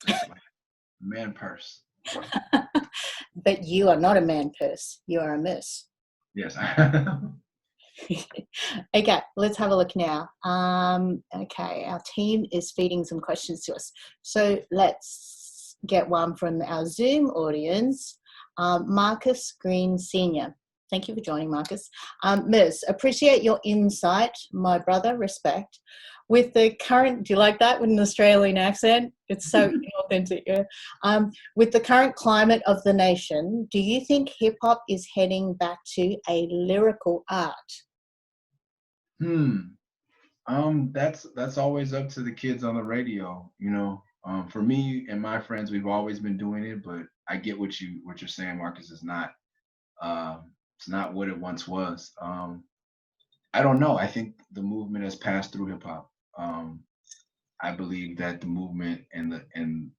just like a man purse. But you are not a man purse. You are a Miss. Yes. Okay, let's have a look now. Okay, our team is feeding some questions to us. So let's get one from our Zoom audience. Marcus Green Sr. Thank you for joining, Marcus. Ms., appreciate your insight, my brother, respect. With the current, do you like that with an Australian accent? It's so authentic. Yeah. With the current climate of the nation, do you think hip hop is heading back to a lyrical art? Hmm. That's always up to the kids on the radio, you know. For me and my friends, we've always been doing it, but I get what you're saying, Marcus. It's not what it once was. I don't know. I think the movement has passed through hip hop. I believe that the movement and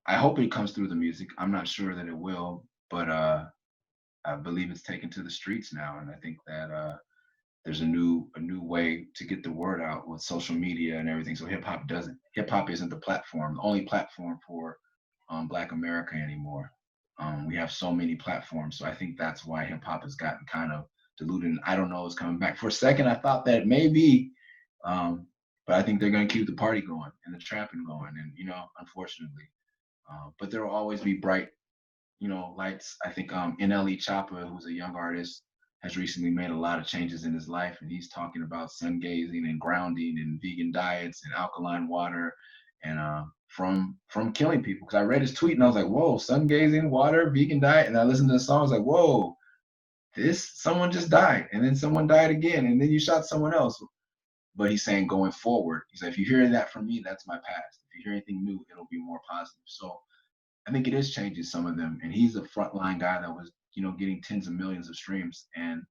I hope it comes through the music. I'm not sure that it will, but I believe it's taken to the streets now, and I think that there's a new way to get the word out with social media and everything. So hip hop isn't the platform, the only platform for Black America anymore. We have so many platforms, so I think that's why hip hop has gotten kind of diluted. And I don't know it's coming back. For a second, I thought that maybe, um, but I think they're going to keep the party going and the trapping going, and unfortunately, but there will always be bright lights. I think NLE Choppa, who's a young artist, has recently made a lot of changes in his life, and he's talking about sun gazing and grounding and vegan diets and alkaline water, and from killing people. Because I read his tweet and I was like, whoa, sun gazing, water, vegan diet, and I listened to the song. I was like, whoa, this someone just died, and then someone died again, and then you shot someone else. But he's saying going forward, he's like, if you hear that from me, that's my past. If you hear anything new, it'll be more positive. So I think it is changing some of them. And he's a frontline guy that was, getting tens of millions of streams and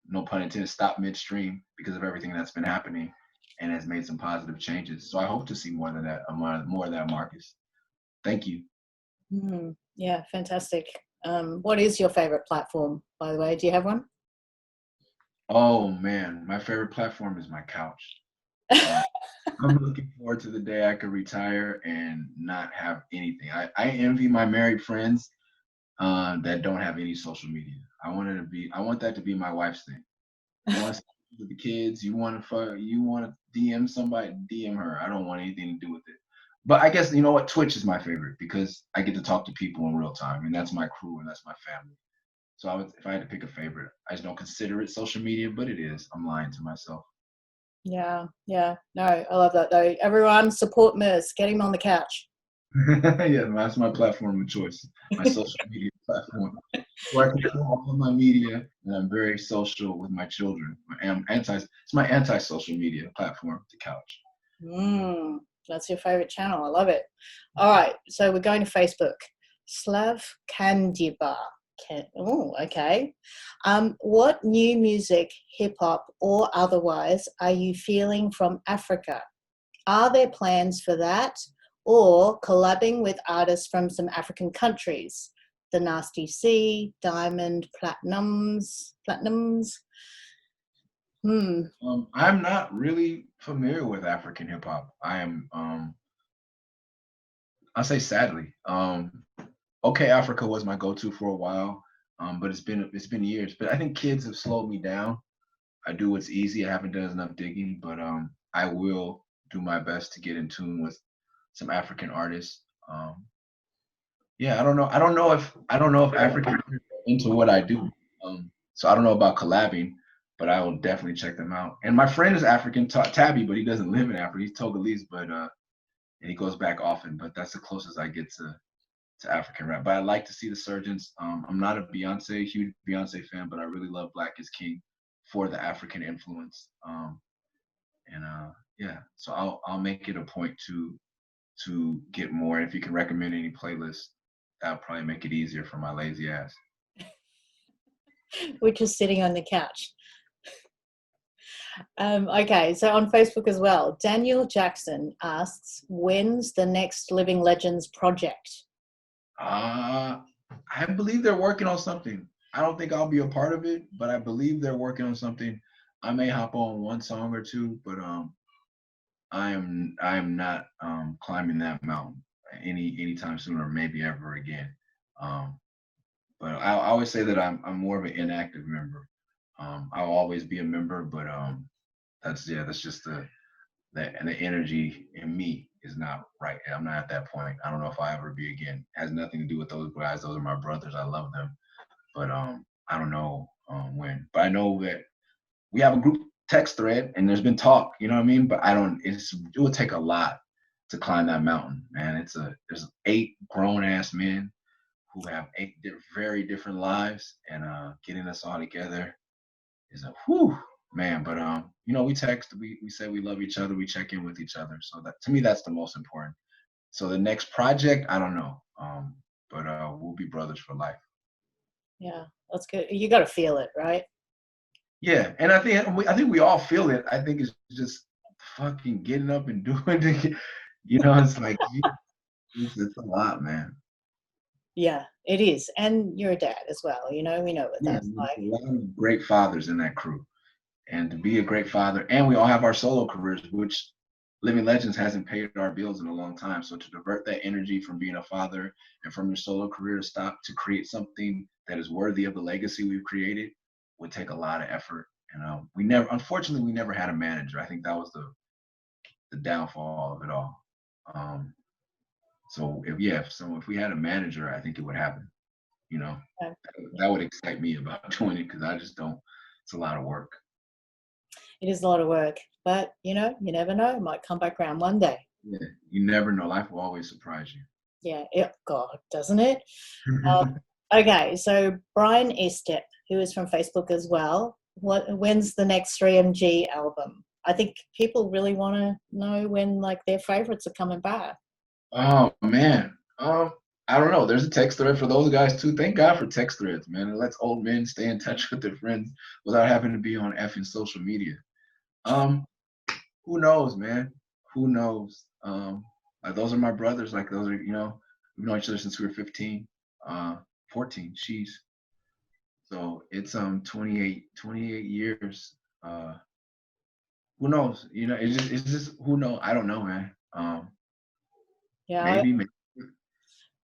no pun intended, stopped midstream because of everything that's been happening and has made some positive changes. So I hope to see more than that, more of that, Marcus. Thank you. Yeah, fantastic. What is your favorite platform, by the way? Do you have one? Oh man, my favorite platform is my couch. I'm looking forward to the day I could retire and not have anything. I envy my married friends that don't have any social media. I want that to be my wife's thing. You want to with the kids, you want to DM somebody, DM her. I don't want anything to do with it. But I guess you know what, Twitch is my favorite because I get to talk to people in real time, and that's my crew and that's my family. So if I had to pick a favorite, I just don't consider it social media, but it is. I'm lying to myself. Yeah, yeah. No, I love that though. Everyone support Murs. Get him on the couch. Yeah, that's my platform of choice, my social media platform, where I can do all of my media, and I'm very social with my children. It's my anti-social media platform, the couch. That's your favorite channel. I love it. All right, so we're going to Facebook. Slav Kandiba. Oh, okay. What new music, hip hop or otherwise, are you feeling from Africa? Are there plans for that, or collabing with artists from some African countries? The Nasty C, Diamond, Platinums. I'm not really familiar with African hip hop. I'll say sadly. Okay, Africa was my go-to for a while, but it's been years. But I think kids have slowed me down. I do what's easy. I haven't done enough digging, but I will do my best to get in tune with some African artists. Yeah, I don't know if African are into what I do. So I don't know about collabing, but I will definitely check them out. And my friend is African, Tabby, but he doesn't live in Africa. He's Togolese, but and he goes back often. But that's the closest I get to African rap. But I like to see the Surgeons. I'm not a huge Beyonce fan, but I really love Black is King for the African influence. And yeah, so I'll make it a point to get more. If you can recommend any playlists, that'll probably make it easier for my lazy ass. We're just sitting on the couch. Okay, so on Facebook as well, Daniel Jackson asks, when's the next Living Legends project? I believe they're working on something. I don't think I'll be a part of it, but I believe they're working on something. I may hop on one song or two, but I am not climbing that mountain anytime soon or maybe ever again. Um, but I always say that I'm more of an inactive member. I'll always be a member, but that's just the energy in me is not right. I'm not at that point. I don't know if I ever be again. It has nothing to do with those guys. Those are my brothers. I love them, but I don't know when. But I know that we have a group text thread, and there's been talk. You know what I mean? But I don't. It will take a lot to climb that mountain, man. There's 8 grown ass men who have 8 very different lives, and getting us all together is a whew, man. But we text, we say we love each other, we check in with each other. So that to me, that's the most important. So the next project, I don't know, but we'll be brothers for life. Yeah, that's good. You got to feel it, right? Yeah, and I think we all feel it. I think it's just fucking getting up and doing it. It's like it's a lot, man. Yeah, it is. And you're a dad as well. We know what Yeah, that's there's like. a lot of great fathers in that crew. And to be a great father, and we all have our solo careers, which Living Legends hasn't paid our bills in a long time. So to divert that energy from being a father and from your solo career to create something that is worthy of the legacy we've created would take a lot of effort. And unfortunately, we never had a manager. I think that was the downfall of it all. So if we had a manager, I think it would happen. Okay. That would excite me about doing it because I just don't. It's a lot of work. It is a lot of work, but you never know. It might come back around one day. Yeah, you never know. Life will always surprise you. Yeah, God, doesn't it? Okay, so Brian Estep, who is from Facebook as well, when's the next 3MG album? I think people really want to know when their favorites are coming back. Oh man. I don't know. There's a text thread for those guys too. Thank God for text threads, man. It lets old men stay in touch with their friends without having to be on effing social media. Who knows, man? Who knows? Those are my brothers. Those are, we've known each other since we were 15, 14. Sheesh. So it's 28 years. Who knows? It's just who knows? I don't know, man. Yeah, Maybe.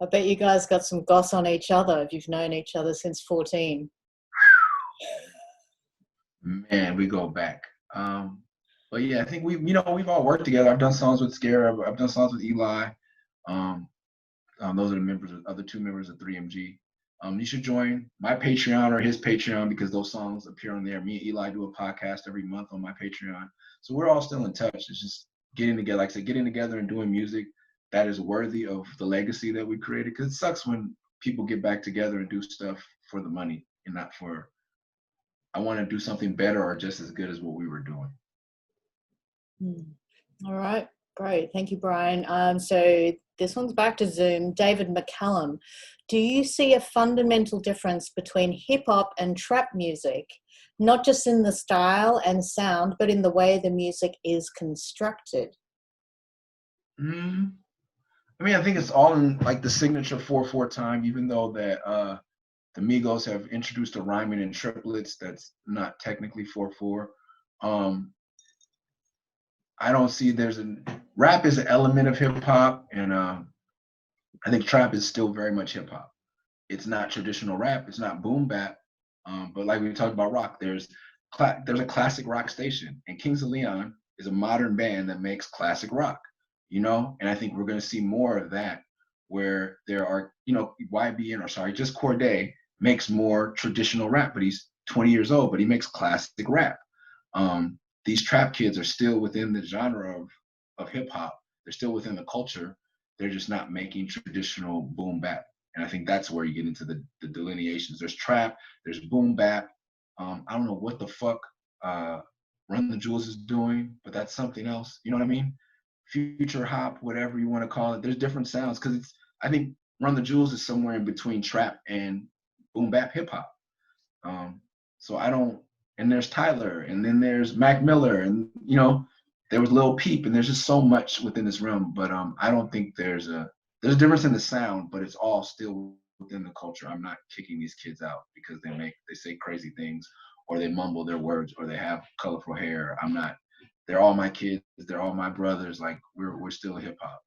I bet you guys got some goss on each other if you've known each other since 14. Man, we go back. But yeah, I think we've all worked together. I've done songs with Scare. I've done songs with Eli. Um, those are the members, other two members of 3MG. You should join my Patreon or his Patreon because those songs appear on there. Me and Eli do a podcast every month on my Patreon. So we're all still in touch. It's just getting together, like I said, getting together and doing music that is worthy of the legacy that we created. Because it sucks when people get back together and do stuff for the money and not for, I want to do something better or just as good as what we were doing. All right, great. Thank you, Brian. So this one's back to Zoom. David McCallum, do you see a fundamental difference between hip hop and trap music, not just in the style and sound, but in the way the music is constructed? I mean, I think it's all in like the signature 4/4 time, even though that the Migos have introduced a rhyming in triplets that's not technically 4/4. I don't see rap is an element of hip hop, and I think trap is still very much hip hop. It's not traditional rap, it's not boom bap, but like we talked about rock, there's a classic rock station, and Kings of Leon is a modern band that makes classic rock, and I think we're going to see more of that, where there are, just Corday makes more traditional rap, but he's 20 years old, but he makes classic rap. These trap kids are still within the genre of hip hop. They're still within the culture. They're just not making traditional boom bap. And I think that's where you get into the delineations. There's trap, there's boom bap. I don't know what the fuck Run the Jewels is doing, but that's something else. You know what I mean? Future hop, whatever you want to call it. There's different sounds because I think Run the Jewels is somewhere in between trap and boom bap hip hop. So I don't, and there's Tyler, and then there's Mac Miller, and there was Lil Peep, and there's just so much within this realm. But I don't think there's a difference in the sound, but it's all still within the culture. I'm not kicking these kids out because they say crazy things, or they mumble their words, or they have colorful hair. I'm not. They're all my kids. They're all my brothers. Like we're still hip hop.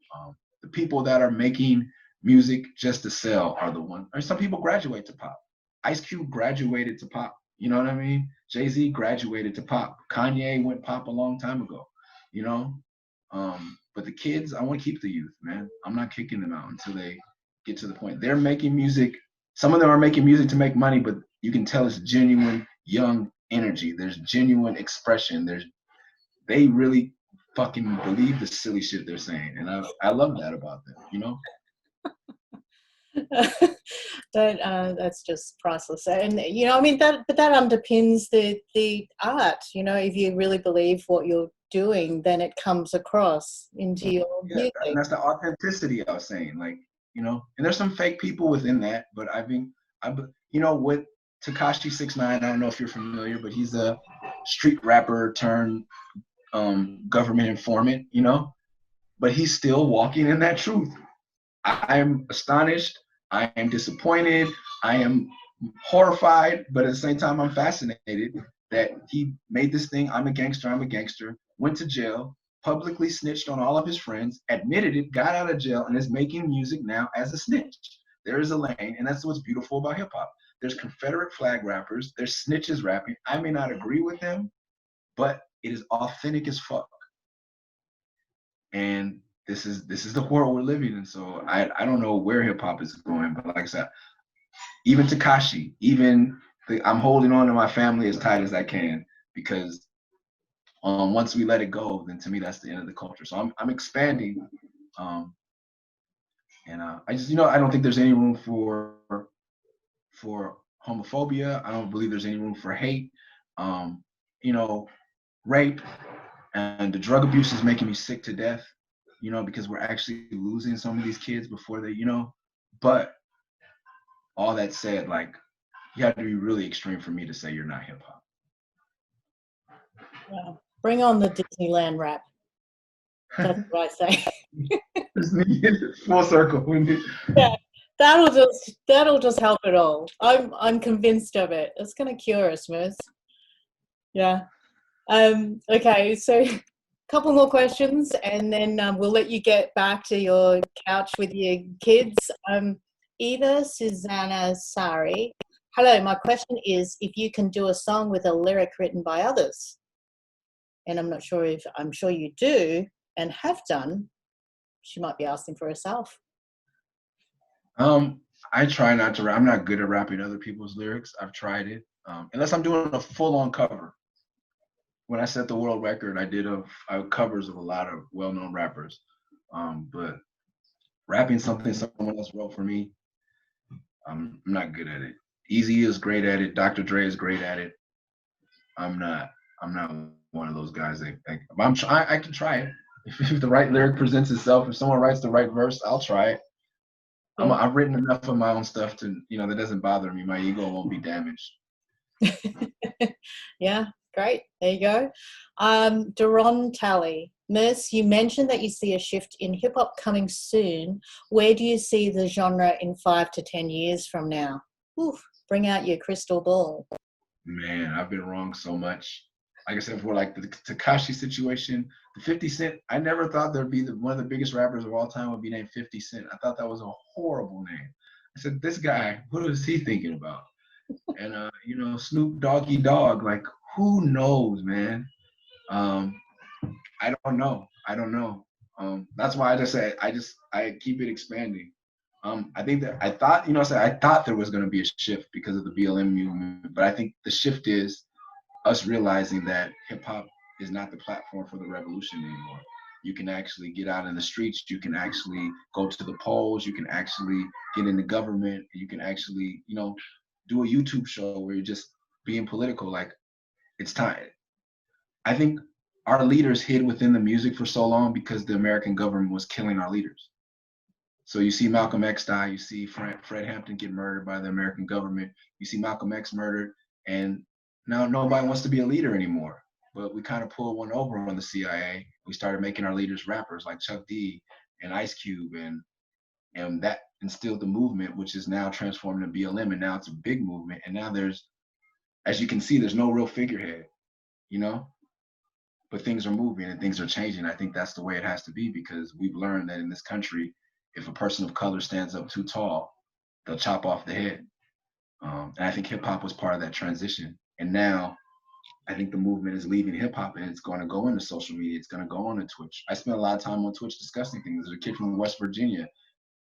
The people that are making music just to sell are the ones. Or some people graduate to pop. Ice Cube graduated to pop. You know what I mean? Jay-Z graduated to pop. Kanye went pop a long time ago, But the kids, I want to keep the youth, man. I'm not kicking them out until they get to the point. They're making music. Some of them are making music to make money, but you can tell it's genuine young energy. There's genuine expression. They really fucking believe the silly shit they're saying. And I love that about them, That's just priceless, and I mean that underpins the art. If you really believe what you're doing, then it comes across into your music. And that's the authenticity I was saying, and there's some fake people within that, but I think with Tekashi 6ix9ine, I don't know if you're familiar, but he's a street rapper turned government informant, but he's still walking in that truth. I am astonished. I am disappointed. I am horrified, but at the same time, I'm fascinated that he made this thing. I'm a gangster, went to jail, publicly snitched on all of his friends, admitted it, got out of jail, and is making music now as a snitch. There is a lane, and that's what's beautiful about hip hop. There's Confederate flag rappers, there's snitches rapping. I may not agree with them, but it is authentic as fuck. And this is the world we're living in. So I don't know where hip hop is going, but like I said, even Tekashi, I'm holding on to my family as tight as I can, because once we let it go, then to me that's the end of the culture. So I'm expanding, and I just I don't think there's any room for homophobia. I don't believe there's any room for hate. Rape and the drug abuse is making me sick to death. Because we're actually losing some of these kids before they, but all that said, like, you have to be really extreme for me to say you're not hip hop. Yeah. Bring on the Disneyland rap. That's what I say. Full circle. Yeah, that'll just help it all. I'm convinced of it. It's gonna cure us, Murs. Yeah. Okay, so couple more questions, and then we'll let you get back to your couch with your kids. Eva Susanna Sari, Hello, my question is if you can do a song with a lyric written by others. And I'm sure you do and have done. She might be asking for herself. I try not to rap. I'm not good at rapping other people's lyrics. I've tried it. Unless I'm doing a full-on cover. When I set the world record, I did covers of a lot of well-known rappers. But rapping something someone else wrote for me, I'm not good at it. Easy is great at it. Dr. Dre is great at it. I'm not. I'm not one of those guys I can try it. If the right lyric presents itself, if someone writes the right verse, I'll try it. Yeah. I've written enough of my own stuff to, that doesn't bother me. My ego won't be damaged. Yeah, great. There you go. Daron Talley. Murs, you mentioned that you see a shift in hip hop coming soon. Where do you see the genre in 5 to 10 years from now? Oof, bring out your crystal ball. Man, I've been wrong so much. Like I said, for like the Tekashi situation, the 50 Cent, I never thought there'd be one of the biggest rappers of all time would be named 50 Cent. I thought that was a horrible name. I said, this guy, what is he thinking about? And Snoop Doggy Dogg, like who knows, man? I don't know. I don't know. That's why I just say I keep it expanding. I think that I thought, I thought there was going to be a shift because of the BLM movement, but I think the shift is us realizing that hip hop is not the platform for the revolution anymore. You can actually get out in the streets. You can actually go to the polls. You can actually get in the government. You can actually, do a YouTube show where you're just being political. Like it's time. I think our leaders hid within the music for so long because the American government was killing our leaders. So you see Malcolm X die, you see Fred Hampton get murdered by the American government, you see Malcolm X murdered, and now nobody wants to be a leader anymore. But we kind of pulled one over on the CIA. We started making our leaders rappers like Chuck D and Ice Cube, and that instilled the movement, which is now transformed into BLM, and now it's a big movement. And now as you can see, there's no real figurehead, but things are moving and things are changing. I think that's the way it has to be because we've learned that in this country, if a person of color stands up too tall, they'll chop off the head. And I think hip hop was part of that transition. And now I think the movement is leaving hip hop and it's going to go into social media. It's going to go on to Twitch. I spent a lot of time on Twitch discussing things. There's a kid from West Virginia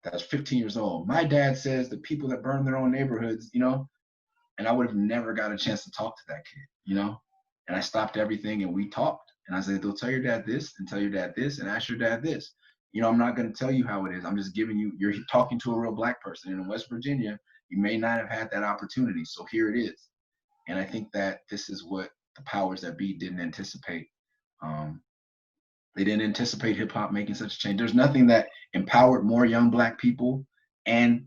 that's 15 years old. My dad says the people that burn their own neighborhoods, and I would have never got a chance to talk to that kid, and I stopped everything and we talked. And I said, they'll tell your dad this and tell your dad this and ask your dad this. I'm not going to tell you how it is. I'm just giving you're talking to a real Black person. And in West Virginia, you may not have had that opportunity. So here it is. And I think that this is what the powers that be didn't anticipate. They didn't anticipate hip hop making such a change. There's nothing that empowered more young Black people and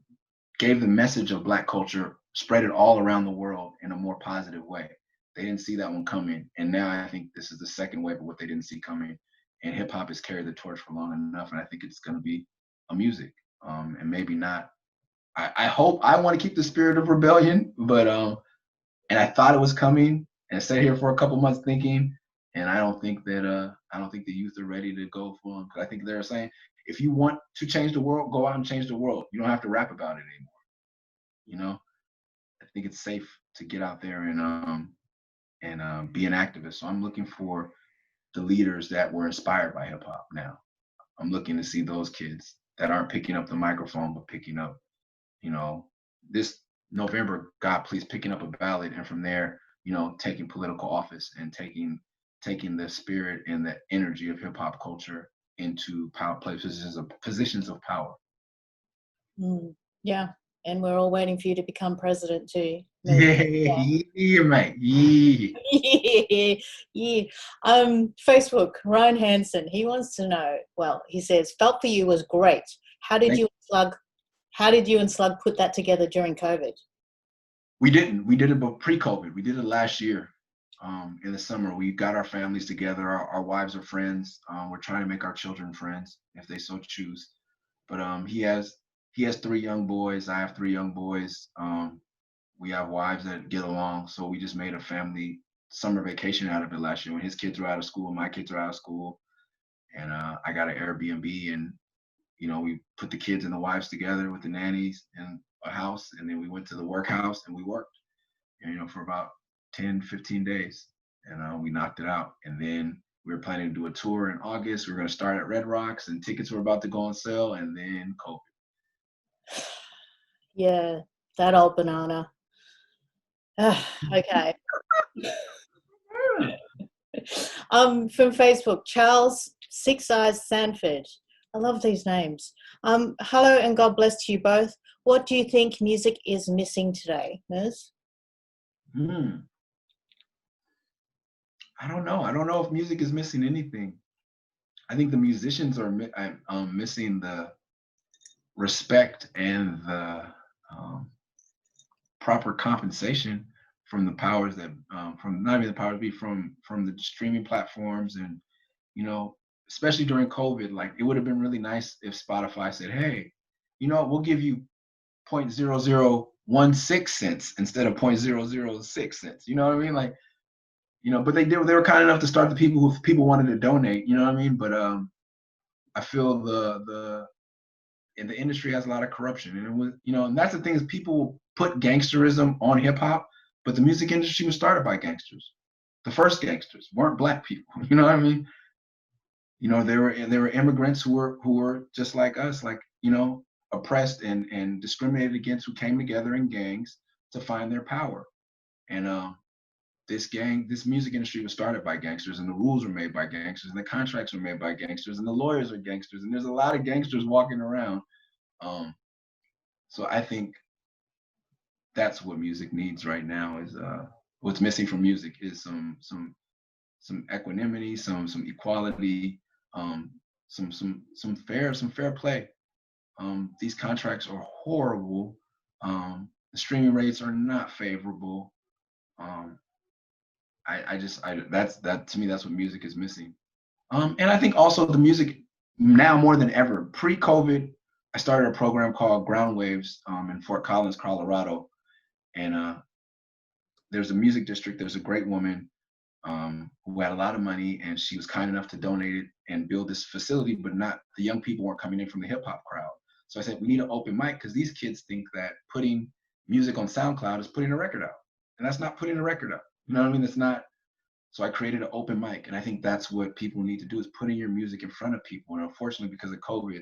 gave the message of Black culture, spread it all around the world in a more positive way. They didn't see that one coming. And now I think this is the second wave of what they didn't see coming. And hip hop has carried the torch for long enough. And I think it's going to be a music. And maybe not. I hope I want to keep the spirit of rebellion, but and I thought it was coming and I sat here for a couple months thinking, and I don't think the youth are ready to go for them. Because I think they're saying, if you want to change the world, go out and change the world. You don't have to rap about it anymore. I think it's safe to get out there and be an activist. So I'm looking for the leaders that were inspired by hip hop now. I'm looking to see those kids that aren't picking up the microphone, but picking up, this November, God, please, picking up a ballot, and from there, taking political office and taking the spirit and the energy of hip hop culture into positions of power. Yeah, and we're all waiting for you to become president too. Yeah, mate. Yeah. Yeah. Facebook, Ryan Hansen, he wants to know, well, he says, Felt for You was great. How did you and Slug put that together during COVID? We didn't. We did it pre-COVID. We did it last year. In the summer, we got our families together. Our wives are friends. We're trying to make our children friends if they so choose. But he has 3 young boys. I have 3 young boys. We have wives that get along. So we just made a family summer vacation out of it last year when his kids were out of school, my kids are out of school. And I got an Airbnb, and we put the kids and the wives together with the nannies in a house, and then we went to the workhouse and we worked. for about 10, 15 days. And we knocked it out. And then we were planning to do a tour in August. We were going to start at Red Rocks, and tickets were about to go on sale, and then COVID. Yeah, that old banana. Okay. From Facebook, Charles Six Eyes Sanford. I love these names. Hello and God bless to you both. What do you think music is missing today, Murs? I don't know. I don't know if music is missing anything. I think the musicians are missing the respect and the proper compensation from the powers that, from not even the powers, be from the streaming platforms. And especially during COVID, like, it would have been really nice if Spotify said, hey, we'll give you 0.0016 cents instead of 0.006 cents. You know what I mean? Like, but they were kind enough to start the people who people wanted to donate. You know what I mean? But I feel the industry has a lot of corruption, and it was, and that's the thing, is people put gangsterism on hip hop, but the music industry was started by gangsters. The first gangsters weren't black people. You know what I mean? There were immigrants who were just like us, like, oppressed and discriminated against, who came together in gangs to find their power. And this music industry was started by gangsters, and the rules were made by gangsters, and the contracts were made by gangsters, and the lawyers are gangsters, and there's a lot of gangsters walking around. So I think that's what music needs right now, is what's missing from music is some equanimity, some equality, some fair play. These contracts are horrible. The streaming rates are not favorable. To me, that's what music is missing. And I think also the music now more than ever. Pre-COVID, I started a program called Ground Waves in Fort Collins, Colorado, and there's a music district. There's a great woman who had a lot of money, and she was kind enough to donate it and build this facility, but not the young people weren't coming in from the hip hop crowd. So I said, we need an open mic, because these kids think that putting music on SoundCloud is putting a record out, and that's not putting a record out. You know what I mean? It's not. So I created an open mic, and I think that's what people need to do, is putting your music in front of people. And unfortunately, because of COVID,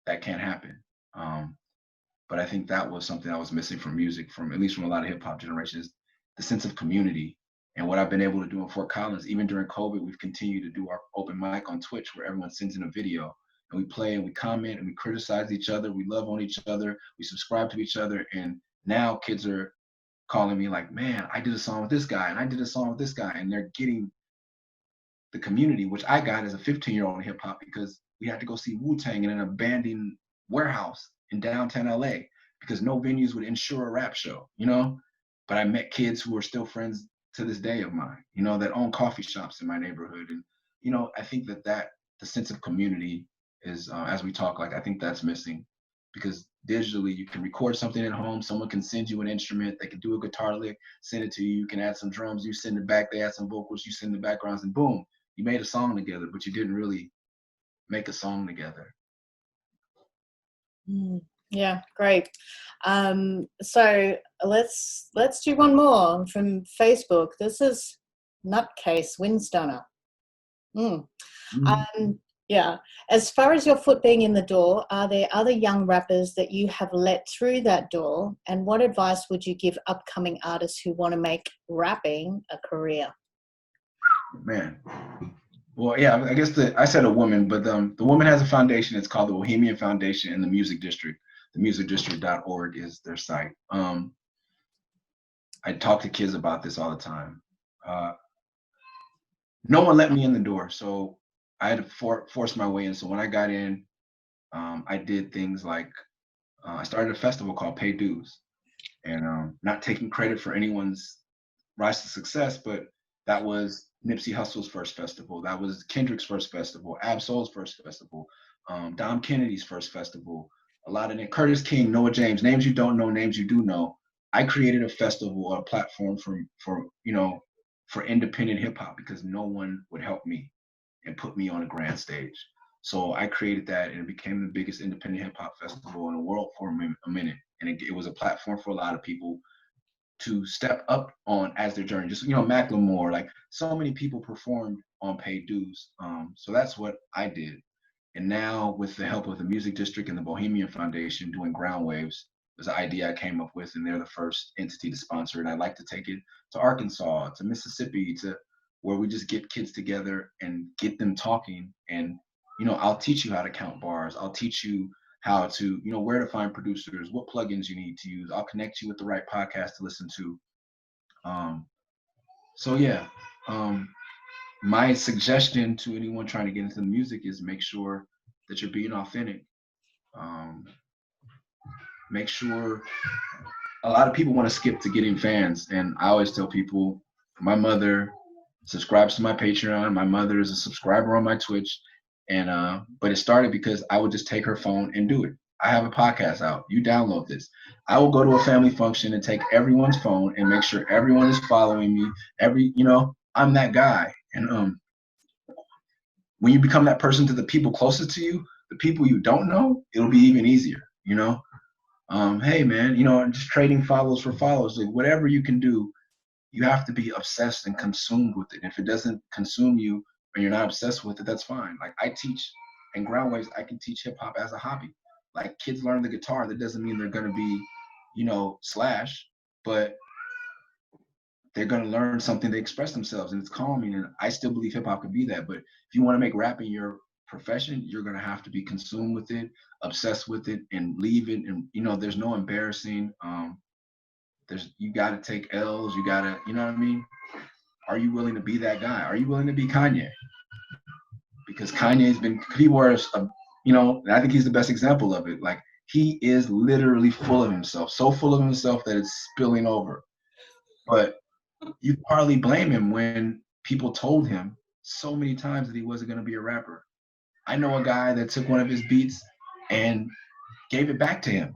that can't happen. But I think that was something I was missing from music, from at least from a lot of hip hop generations, the sense of community. And what I've been able to do in Fort Collins, even during COVID, we've continued to do our open mic on Twitch, where everyone sends in a video, and we play and we comment and we criticize each other. We love on each other. We subscribe to each other. And now kids are calling me like, man, I did a song with this guy, and I did a song with this guy. And they're getting the community, which I got as a 15-year-old in hip hop, because we had to go see Wu-Tang in an abandoned warehouse in downtown LA, because no venues would insure a rap show, But I met kids who are still friends to this day of mine, that own coffee shops in my neighborhood. And, I think that the sense of community is, as we talk, like, I think that's missing, because digitally you can record something at home. Someone can send you an instrument. They can do a guitar lick, send it to you. You can add some drums. You send it back. They add some vocals. You send the backgrounds, and boom, you made a song together, but you didn't really make a song together. Yeah, great. So let's do one more from Facebook. This is Nutcase Windstunner. Yeah. As far as your foot being in the door, are there other young rappers that you have let through that door? And what advice would you give upcoming artists who want to make rapping a career? Man. Well, yeah, I guess I said a woman, but the woman has a foundation. It's called the Bohemian Foundation in the Music District. TheMusicDistrict.org is their site. I talk to kids about this all the time. No one let me in the door, so I had to force my way in. So when I got in, I did things like I started a festival called Pay Dues, and not taking credit for anyone's rise to success, but that was Nipsey Hussle's first festival. That was Kendrick's first festival, Ab-Soul's first festival, Dom Kennedy's first festival. A lot of Curtis King, Noah James, names you don't know, names you do know. I created a festival, a platform for independent hip hop, because no one would help me and put me on a grand stage. So I created that, and it became the biggest independent hip hop festival in the world for a minute. And it was a platform for a lot of people. to step up on as their journey. Just, Macklemore, like so many people performed on paid dues. So that's what I did. And now with the help of the Music District and the Bohemian Foundation doing Ground Waves, was an idea I came up with, and they're the first entity to sponsor it. I'd like to take it to Arkansas, to Mississippi, to where we just get kids together and get them talking. And, I'll teach you how to count bars. I'll teach you how to, where to find producers, what plugins you need to use. I'll connect you with the right podcast to listen to. So yeah, my suggestion to anyone trying to get into the music is make sure that you're being authentic. Make sure a lot of people want to skip to getting fans. And I always tell people, my mother subscribes to my Patreon. My mother is a subscriber on my Twitch. And but it started because I would just take her phone and do it. I have a podcast out. You download this. I will go to a family function and take everyone's phone and make sure everyone is following me. I'm that guy. And when you become that person to the people closest to you, the people you don't know, it'll be even easier, Hey man, just trading follows for follows, like whatever you can do, you have to be obsessed and consumed with it. If it doesn't consume you or you're not obsessed with it, that's fine. Like I teach in Ground Waves, I can teach hip hop as a hobby. Like kids learn the guitar, that doesn't mean they're gonna be, Slash, but they're going to learn something, they express themselves, and it's calming. And I still believe hip hop could be that. But if you want to make rapping your profession, you're going to have to be consumed with it, obsessed with it, and leave it. And, there's no embarrassing. You got to take L's. You got to, you know what I mean? Are you willing to be that guy? Are you willing to be Kanye? Because Kanye's been, people are, I think he's the best example of it. Like, he is literally full of himself, so full of himself that it's spilling over. But you can hardly blame him when people told him so many times that he wasn't going to be a rapper. I know a guy that took one of his beats and gave it back to him.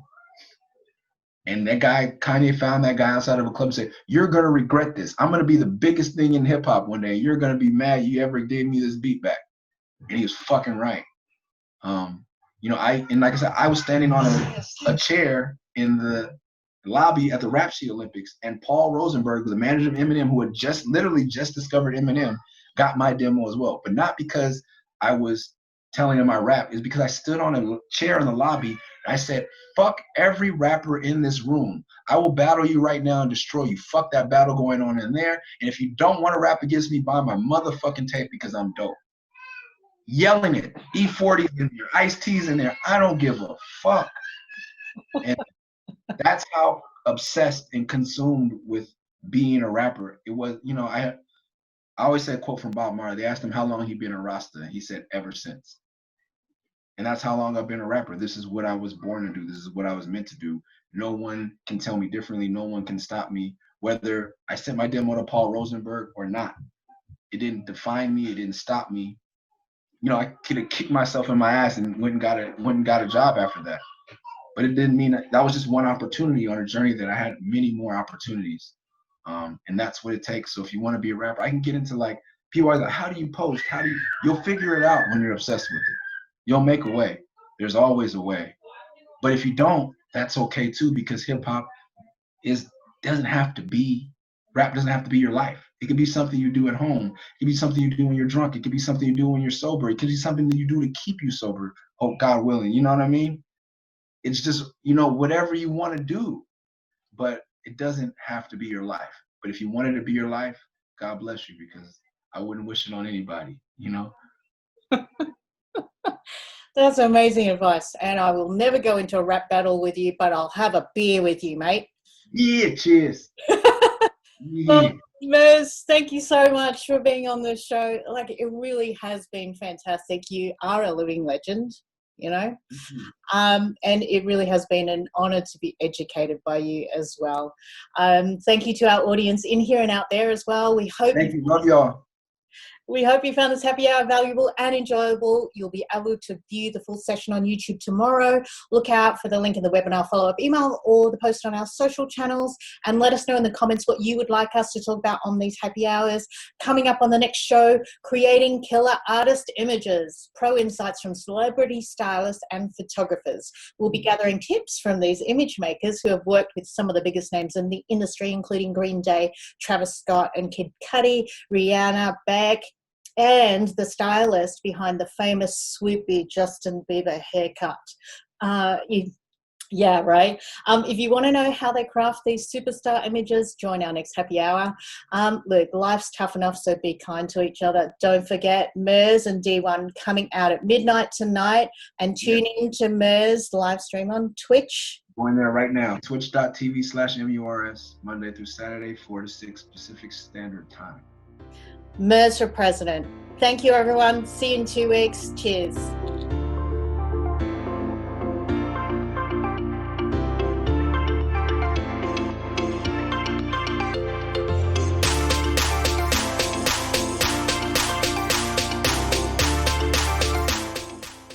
And that guy, Kanye found that guy outside of a club and said, "You're going to regret this. I'm going to be the biggest thing in hip hop one day. You're going to be mad you ever gave me this beat back." And he was fucking right. Like I said, I was standing on a chair in the lobby at the Rap Sheet Olympics, and Paul Rosenberg, the manager of Eminem, who had literally just discovered Eminem, got my demo as well. But not because I was telling him I rap, is because I stood on a chair in the lobby and I said, "Fuck every rapper in this room. I will battle you right now and destroy you. Fuck that battle going on in there. And if you don't want to rap against me, buy my motherfucking tape because I'm dope." Yelling it. E40's in there, Ice-T's in there. I don't give a fuck. And that's how obsessed and consumed with being a rapper it was. I always say a quote from Bob Marley. They asked him how long he'd been a Rasta. He said, "Ever since." And that's how long I've been a rapper. This is what I was born to do. This is what I was meant to do. No one can tell me differently. No one can stop me, whether I sent my demo to Paul Rosenberg or not. It didn't define me. It didn't stop me. I could have kicked myself in my ass and went and got a job after that. But it didn't mean that was just one opportunity on a journey that I had many more opportunities. And that's what it takes. So if you want to be a rapper, I can get into like, people are like, how do you post? You'll figure it out when you're obsessed with it. You'll make a way. There's always a way. But if you don't, that's okay too, because hip hop rap doesn't have to be your life. It could be something you do at home. It could be something you do when you're drunk. It could be something you do when you're sober. It could be something that you do to keep you sober. Oh, God willing. You know what I mean? It's just, whatever you want to do, but it doesn't have to be your life. But if you want it to be your life, God bless you, because I wouldn't wish it on anybody, That's amazing advice. And I will never go into a rap battle with you, but I'll have a beer with you, mate. Yeah, cheers. Well, Murs, thank you so much for being on the show. Like, it really has been fantastic. You are a living legend, and it really has been an honor to be educated by you as well. Thank you to our audience in here and out there as well. We hope. Thank you. Love y'all. We hope you found this happy hour valuable and enjoyable. You'll be able to view the full session on YouTube tomorrow. Look out for the link in the webinar follow-up email or the post on our social channels, and let us know in the comments what you would like us to talk about on these happy hours. Coming up on the next show, creating killer artist images, pro insights from celebrity stylists and photographers. We'll be gathering tips from these image makers who have worked with some of the biggest names in the industry, including Green Day, Travis Scott and Kid Cudi, Rihanna, Beck, and the stylist behind the famous swoopy Justin Bieber haircut. Yeah, right. If you want to know how they craft these superstar images, join our next happy hour. Look, life's tough enough, so be kind to each other. Don't forget Murs and D1 coming out at midnight tonight, and tune in to Murs live stream on Twitch. Going there right now, twitch.tv/MURS, Monday through Saturday, 4 to 6 Pacific Standard Time. Murs for president. Thank you, everyone. See you in 2 weeks. Cheers.